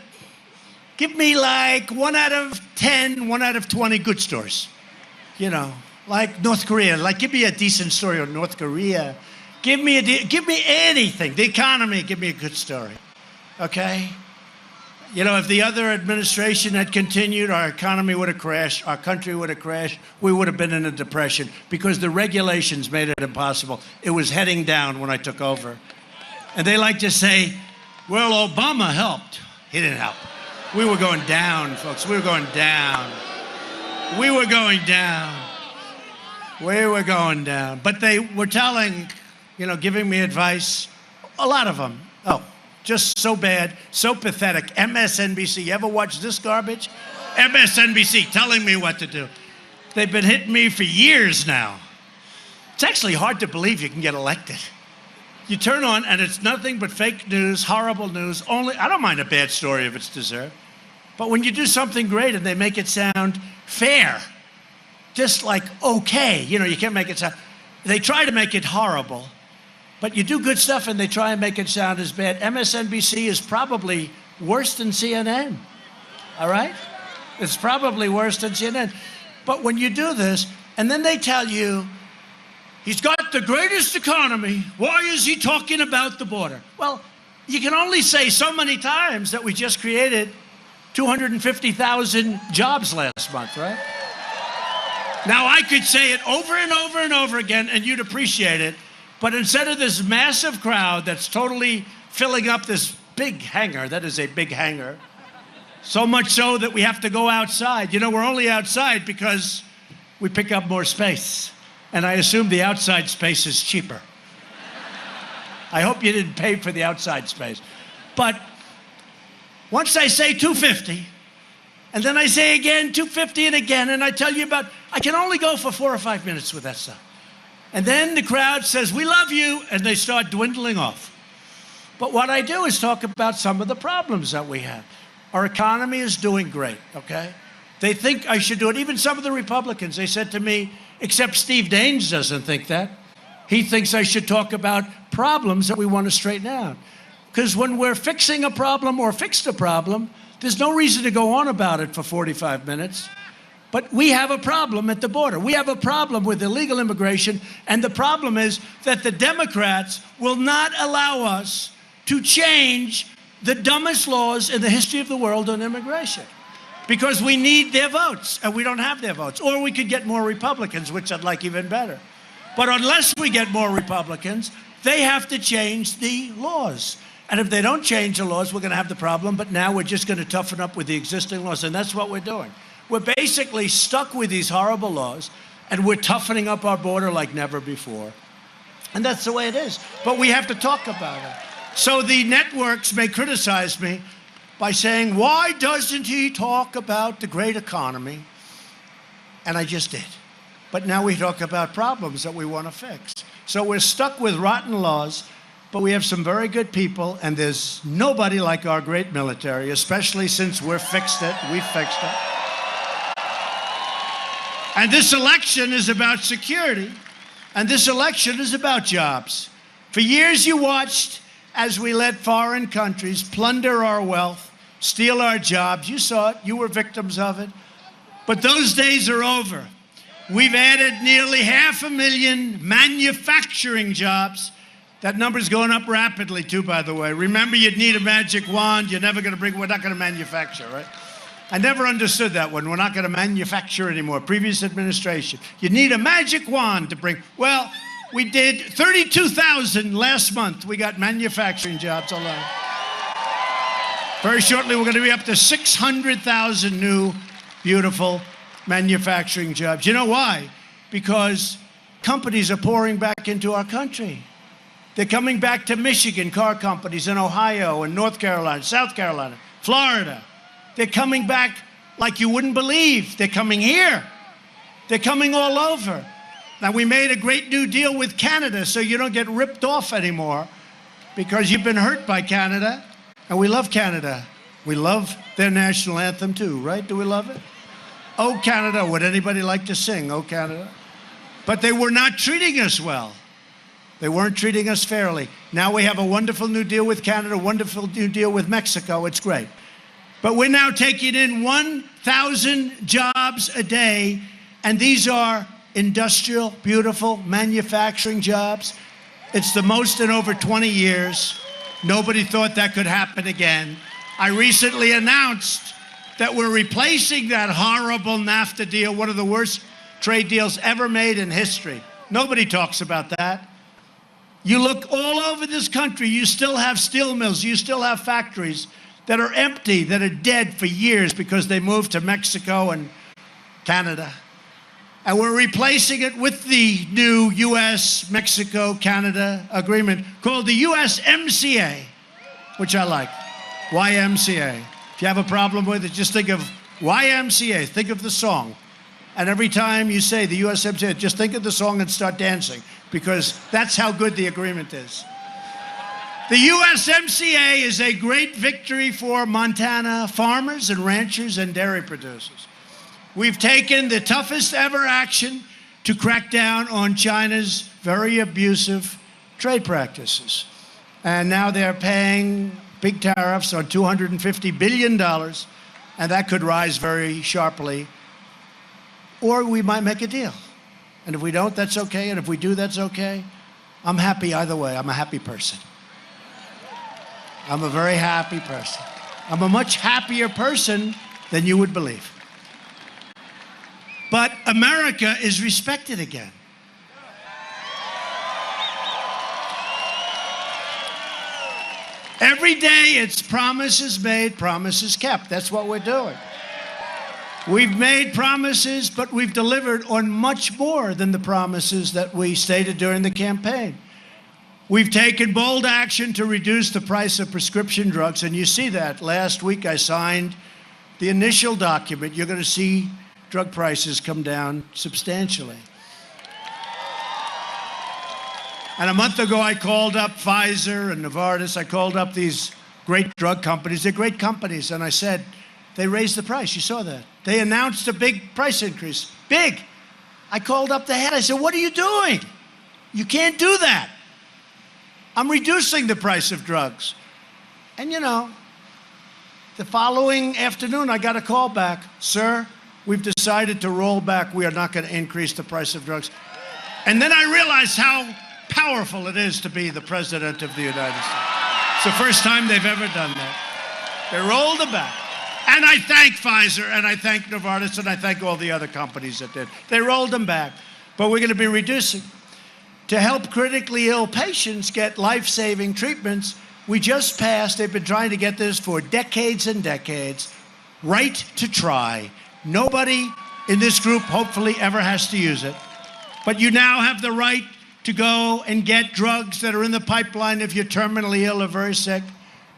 give me like 1 out of 10, 1 out of 20 good stories. You know, like North Korea. Like, give me a decent story on North Korea. Give me anything. The economy, give me a good story. Okay? You know, if the other administration had continued, our economy would have crashed, our country would have crashed, we would have been in a depression because the regulations made it impossible. It was heading down when I took over. And they like to say, well, Obama helped. He didn't help. We were going down, folks. We were going down. We were going down. We were going down. But they were telling, you know, giving me advice, a lot of them. Oh, just so bad, so pathetic. MSNBC, you ever watch this garbage? MSNBC telling me what to do. They've been hitting me for years now. It's actually hard to believe you can get elected. You turn on and it's nothing but fake news, horrible news. I don't mind a bad story if it's deserved. But when you do something great and they make it sound fair, just like okay, you know, you can't make it sound, they try to make it horrible. But you do good stuff and they try and make it sound as bad. MSNBC is probably worse than CNN, all right? It's probably worse than CNN. But when you do this, and then they tell you, he's got the greatest economy, why is he talking about the border? Well, you can only say so many times that we just created 250,000 jobs last month, right? Now, I could say it over and over and over again, and you'd appreciate it. But instead of this massive crowd that's totally filling up this big hangar, that is a big hangar, so much so that we have to go outside. You know, we're only outside because we pick up more space. And I assume the outside space is cheaper. I hope you didn't pay for the outside space. But once I say 250, and then I say again 250 and again, and I tell you about, I can only go for 4 or 5 minutes with that stuff. And then the crowd says, we love you, and they start dwindling off. But what I do is talk about some of the problems that we have. Our economy is doing great, okay? They think I should do it. Even some of the Republicans, they said to me, except Steve Daines doesn't think that. He thinks I should talk about problems that we want to straighten out. Because when we're fixing a problem or fixed a problem, there's no reason to go on about it for 45 minutes. But we have a problem at the border. We have a problem with illegal immigration, and the problem is that the Democrats will not allow us to change the dumbest laws in the history of the world on immigration. Because we need their votes, and we don't have their votes. Or we could get more Republicans, which I'd like even better. But unless we get more Republicans, they have to change the laws. And if they don't change the laws, we're going to have the problem. But now we're just going to toughen up with the existing laws, and that's what we're doing. We're basically stuck with these horrible laws, and we're toughening up our border like never before. And that's the way it is. But we have to talk about it. So the networks may criticize me by saying, why doesn't he talk about the great economy? And I just did. But now we talk about problems that we want to fix. So we're stuck with rotten laws, but we have some very good people, and there's nobody like our great military, especially since we fixed it. And this election is about security, and this election is about jobs. For years you watched as we let foreign countries plunder our wealth, steal our jobs. You saw it. You were victims of it. But those days are over. We've added nearly 500,000 manufacturing jobs. That number's going up rapidly, too, by the way. Remember, you'd need a magic wand. We're not going to manufacture, right? I never understood that one. We're not going to manufacture anymore. Previous administration. You need a magic wand to bring. Well, we did 32,000 last month. We got manufacturing jobs alone. Very shortly, we're going to be up to 600,000 new, beautiful manufacturing jobs. You know why? Because companies are pouring back into our country. They're coming back to Michigan, car companies in Ohio and North Carolina, South Carolina, Florida. They're coming back like you wouldn't believe. They're coming here. They're coming all over. Now, we made a great new deal with Canada so you don't get ripped off anymore because you've been hurt by Canada. And we love Canada. We love their national anthem too, right? Do we love it? Oh, Canada. Would anybody like to sing, Oh, Canada? But they were not treating us well. They weren't treating us fairly. Now we have a wonderful new deal with Canada, a wonderful new deal with Mexico. It's great. But we're now taking in 1,000 jobs a day, and these are industrial, beautiful manufacturing jobs. It's the most in over 20 years. Nobody thought that could happen again. I recently announced that we're replacing that horrible NAFTA deal, one of the worst trade deals ever made in history. Nobody talks about that. You look all over this country, you still have steel mills, you still have factories that are empty, that are dead for years because they moved to Mexico and Canada. And we're replacing it with the new U.S.-Mexico-Canada agreement called the USMCA, which I like, YMCA. If you have a problem with it, just think of YMCA, think of the song. And every time you say the USMCA, just think of the song and start dancing, because that's how good the agreement is. The USMCA is a great victory for Montana farmers and ranchers and dairy producers. We've taken the toughest ever action to crack down on China's very abusive trade practices. And now they're paying big tariffs on $250 billion, and that could rise very sharply. Or we might make a deal. And if we don't, that's okay. And if we do, that's okay. I'm happy either way. I'm a happy person. I'm a very happy person. I'm a much happier person than you would believe. But America is respected again. Every day it's promises made, promises kept. That's what we're doing. We've made promises, but we've delivered on much more than the promises that we stated during the campaign. We've taken bold action to reduce the price of prescription drugs, and you see that. Last week I signed the initial document. You're going to see drug prices come down substantially. And a month ago, I called up Pfizer and Novartis. I called up these great drug companies. They're great companies. And I said, they raised the price. You saw that. They announced a big price increase. Big. I called up the head. I said, what are you doing? You can't do that. I'm reducing the price of drugs. And you know, the following afternoon, I got a call back. Sir, we've decided to roll back. We are not going to increase the price of drugs. And then I realized how powerful it is to be the President of the United States. It's the first time they've ever done that. They rolled it back. And I thank Pfizer, and I thank Novartis, and I thank all the other companies that did. They rolled them back. But we're going to be reducing. To help critically ill patients get life-saving treatments, we just passed, they've been trying to get this for decades and decades, right to try. Nobody in this group hopefully ever has to use it. But you now have the right to go and get drugs that are in the pipeline if you're terminally ill or very sick.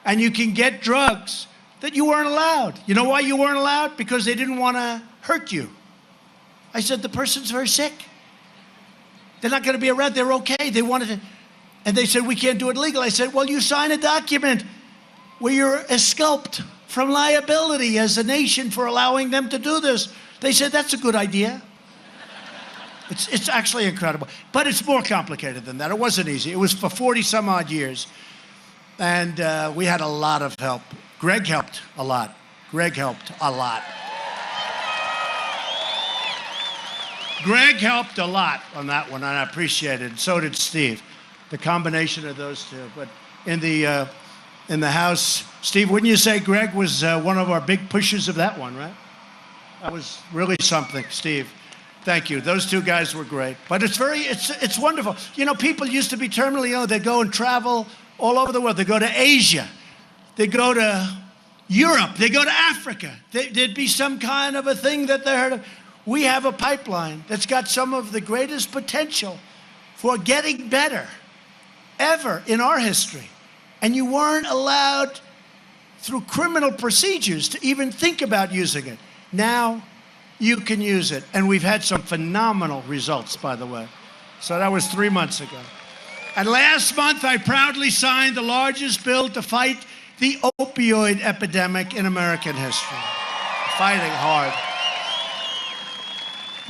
And you can get drugs that you weren't allowed. You know why you weren't allowed? Because they didn't want to hurt you. I said, the person's very sick. They're not going to be around. They're okay. They wanted to. And they said, we can't do it legal. I said, well, you sign a document where you're exculped from liability as a nation for allowing them to do this. They said, that's a good idea. It's actually incredible. But it's more complicated than that. It wasn't easy. It was for 40 some odd years. And we had a lot of help. Greg helped a lot. Greg helped a lot. Greg helped a lot on that one, and I appreciate it. And so did Steve. The combination of those two. But in the House, Steve, wouldn't you say Greg was one of our big pushers of that one, right? That was really something, Steve. Thank you. Those two guys were great. But it's wonderful. You know, people used to be terminally ill. They'd go and travel all over the world. They'd go to Asia. They'd go to Europe. They'd go to Africa. There'd be some kind of a thing that they heard of. We have a pipeline that's got some of the greatest potential for getting better ever in our history. And you weren't allowed through criminal procedures to even think about using it. Now you can use it. And we've had some phenomenal results, by the way. So that was 3 months ago. And last month, I proudly signed the largest bill to fight the opioid epidemic in American history. Fighting hard.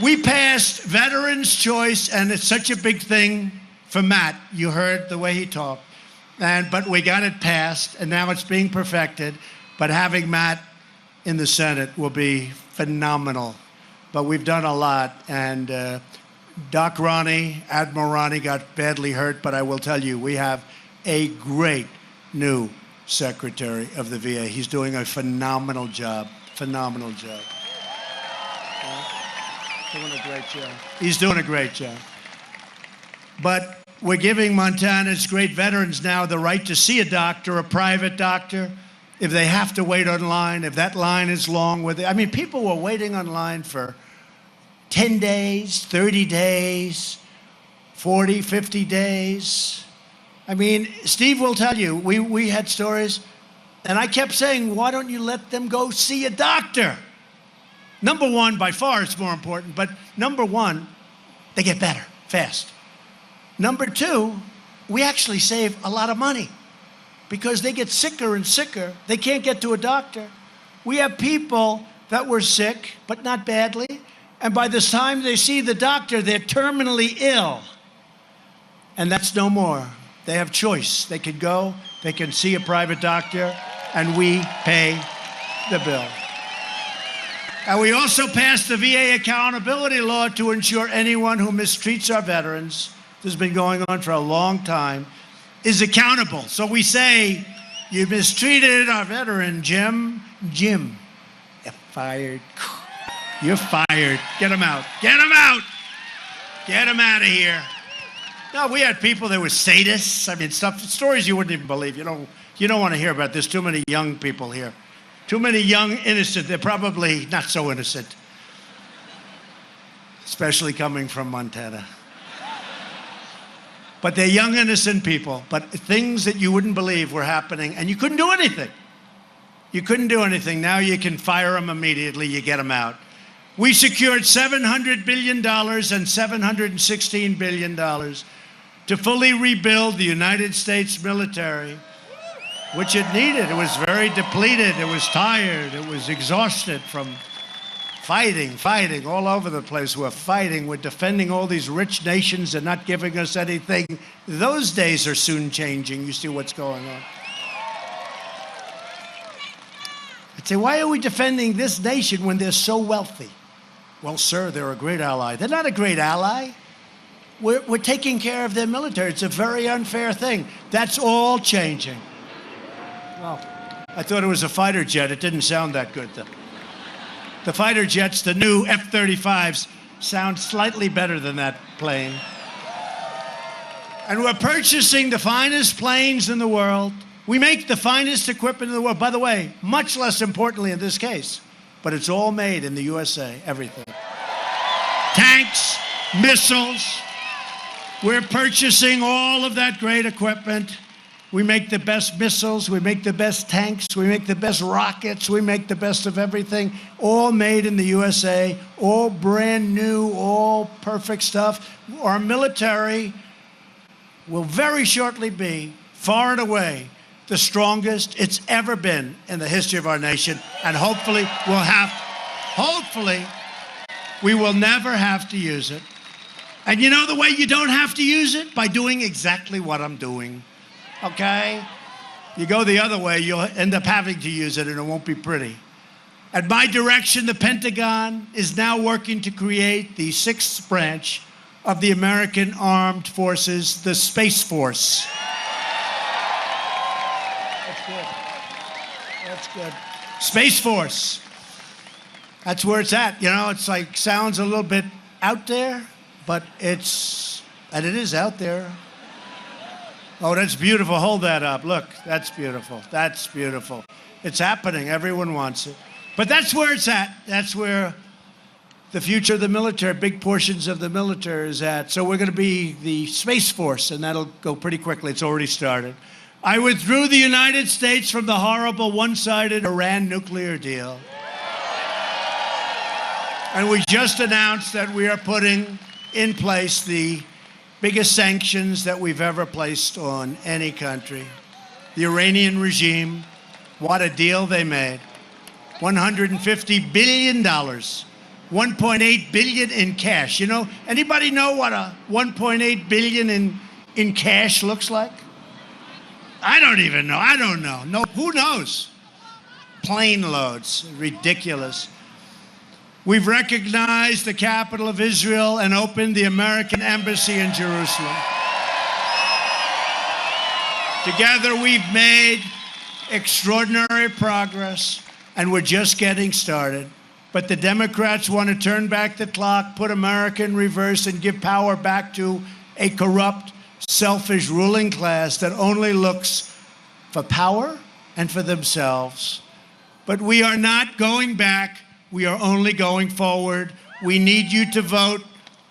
We passed Veterans' Choice, and it's such a big thing for Matt. You heard the way he talked. But we got it passed, and now it's being perfected. But having Matt in the Senate will be phenomenal. But we've done a lot, and Doc Ronnie, Admiral Ronnie got badly hurt, but I will tell you, we have a great new Secretary of the VA. He's doing a phenomenal job. Phenomenal job. Doing a great job. He's doing a great job. But we're giving Montana's great veterans now the right to see a doctor, a private doctor, if they have to wait online, if that line is long with it. I mean, people were waiting online for 10 days, 30 days, 40, 50 days. I mean, Steve will tell you, we had stories, and I kept saying, why don't you let them go see a doctor? Number one, by far, it's more important, but number one, they get better, fast. Number two, we actually save a lot of money because they get sicker and sicker. They can't get to a doctor. We have people that were sick, but not badly, and by the time they see the doctor, they're terminally ill. And that's no more. They have choice. They can go, they can see a private doctor, and we pay the bill. And we also passed the VA accountability law to ensure anyone who mistreats our veterans, this has been going on for a long time, is accountable. So we say, you mistreated our veteran, Jim. Jim, you're fired. You're fired. Get him out. Get him out. Get him out of here. No, we had people that were sadists. I mean, stories you wouldn't even believe. You don't want to hear about this. Too many young people here. Too many young, innocent. They're probably not so innocent. Especially coming from Montana. But they're young, innocent people. But things that you wouldn't believe were happening, and you couldn't do anything. You couldn't do anything. Now you can fire them immediately. You get them out. We secured $700 billion and $716 billion to fully rebuild the United States military, which it needed. It was very depleted. It was tired. It was exhausted from fighting all over the place. We're fighting. We're defending all these rich nations and not giving us anything. Those days are soon changing. You see what's going on. I'd say, why are we defending this nation when they're so wealthy? Well, sir, they're a great ally. They're not a great ally. We're taking care of their military. It's a very unfair thing. That's all changing. Well, I thought it was a fighter jet. It didn't sound that good, though. The fighter jets, the new F-35s, sound slightly better than that plane. And we're purchasing the finest planes in the world. We make the finest equipment in the world. By the way, much less importantly in this case, but it's all made in the USA, everything. Tanks, missiles. We're purchasing all of that great equipment. We make the best missiles, we make the best tanks, we make the best rockets, we make the best of everything, all made in the USA, all brand new, all perfect stuff. Our military will very shortly be, far and away, the strongest it's ever been in the history of our nation, and hopefully we will never have to use it. And you know the way you don't have to use it? By doing exactly what I'm doing. Okay? You go the other way, you'll end up having to use it, and it won't be pretty. At my direction, the Pentagon is now working to create the sixth branch of the American Armed Forces, the Space Force. That's good. That's good. Space Force. That's where it's at. You know, it's like, sounds a little bit out there, but it is out there. Oh, that's beautiful. Hold that up. Look, that's beautiful. That's beautiful. It's happening. Everyone wants it. But that's where it's at. That's where the future of the military, big portions of the military is at. So we're going to be the Space Force, and that'll go pretty quickly. It's already started. I withdrew the United States from the horrible one-sided Iran nuclear deal. And we just announced that we are putting in place the biggest sanctions that we've ever placed on any country. The Iranian regime, what a deal they made. $150 billion, $1.8 billion in cash. You know, anybody know what a $1.8 billion in cash looks like? I don't even know. I don't know. No, who knows? Plane loads, ridiculous. We've recognized the capital of Israel and opened the American embassy in Jerusalem. Together, we've made extraordinary progress, and we're just getting started. But the Democrats want to turn back the clock, put America in reverse, and give power back to a corrupt, selfish ruling class that only looks for power and for themselves. But we are not going back. We are only going forward. We need you to vote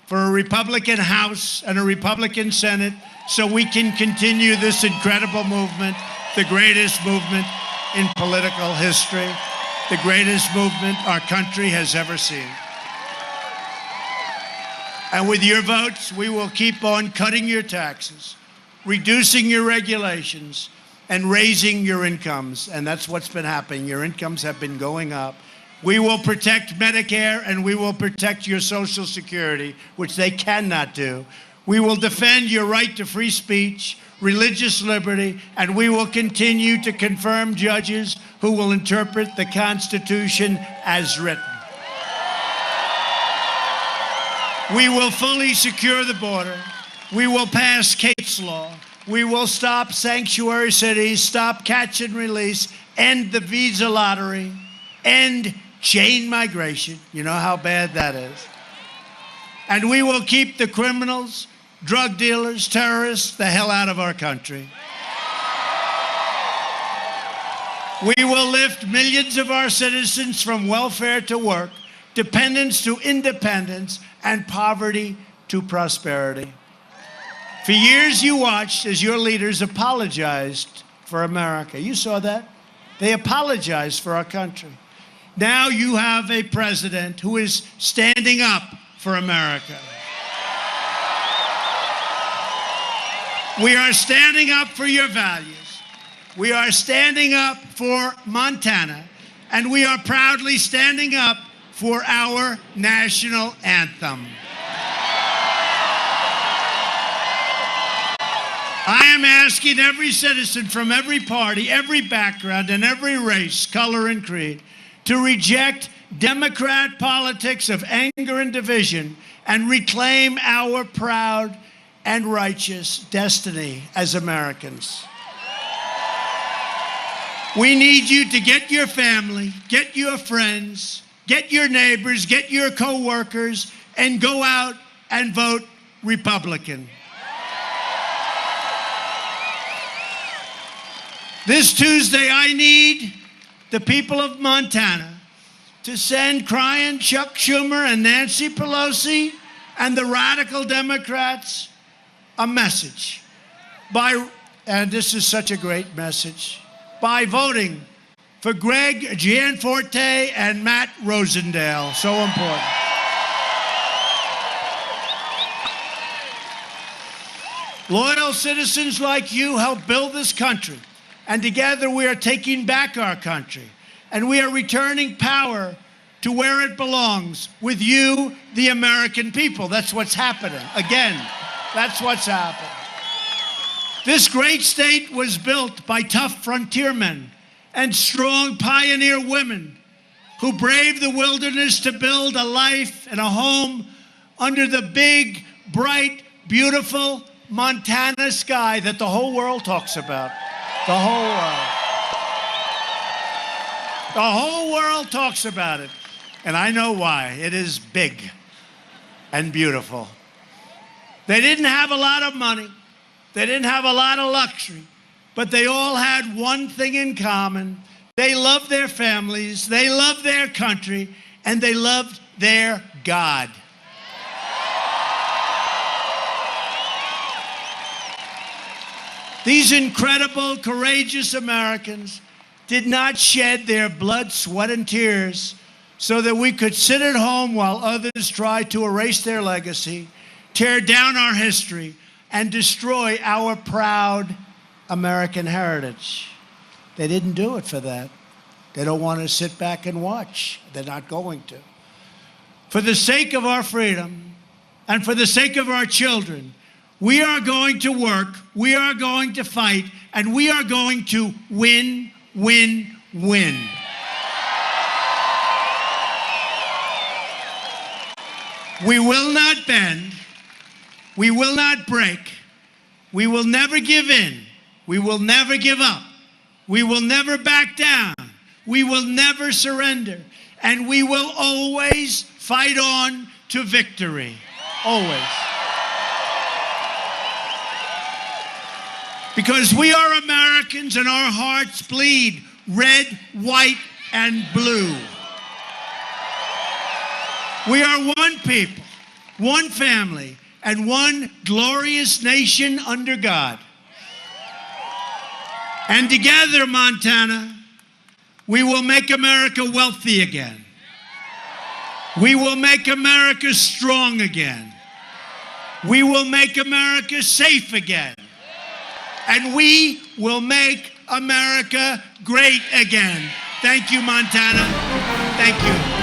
for a Republican House and a Republican Senate so we can continue this incredible movement, the greatest movement in political history, the greatest movement our country has ever seen. And with your votes, we will keep on cutting your taxes, reducing your regulations, and raising your incomes. And that's what's been happening. Your incomes have been going up. We will protect Medicare, and we will protect your Social Security, which they cannot do. We will defend your right to free speech, religious liberty, and we will continue to confirm judges who will interpret the Constitution as written. We will fully secure the border. We will pass Kate's Law. We will stop sanctuary cities, stop catch and release, end the visa lottery, end chain migration. You know how bad that is. And we will keep the criminals, drug dealers, terrorists, the hell out of our country. We will lift millions of our citizens from welfare to work, dependence to independence, and poverty to prosperity. For years you watched as your leaders apologized for America. You saw that? They apologized for our country. Now you have a president who is standing up for America. We are standing up for your values. We are standing up for Montana, and we are proudly standing up for our national anthem. I am asking every citizen from every party, every background, and every race, color, and creed to reject Democrat politics of anger and division and reclaim our proud and righteous destiny as Americans. We need you to get your family, get your friends, get your neighbors, get your co-workers, and go out and vote Republican. This Tuesday, I need the people of Montana to send crying Chuck Schumer and Nancy Pelosi and the radical Democrats a message and this is such a great message, by voting for Greg Gianforte and Matt Rosendale. So important. Loyal citizens like you help build this country, and together we are taking back our country, and we are returning power to where it belongs, with you, the American people. That's what's happening. Again, that's what's happening. This great state was built by tough frontiermen and strong pioneer women who braved the wilderness to build a life and a home under the big, bright, beautiful Montana sky that the whole world talks about. The whole world. The whole world talks about it. And I know why. It is big and beautiful. They didn't have a lot of money. They didn't have a lot of luxury. But they all had one thing in common. They loved their families. They loved their country. And they loved their God. These incredible, courageous Americans did not shed their blood, sweat, and tears so that we could sit at home while others tried to erase their legacy, tear down our history, and destroy our proud American heritage. They didn't do it for that. They don't want to sit back and watch. They're not going to. For the sake of our freedom and for the sake of our children, we are going to work, we are going to fight, and we are going to win, win, win. We will not bend. We will not break. We will never give in. We will never give up. We will never back down. We will never surrender. And we will always fight on to victory. Always. Because we are Americans and our hearts bleed red, white, and blue. We are one people, one family, and one glorious nation under God. And together, Montana, we will make America wealthy again. We will make America strong again. We will make America safe again. And we will make America great again. Thank you, Montana. Thank you.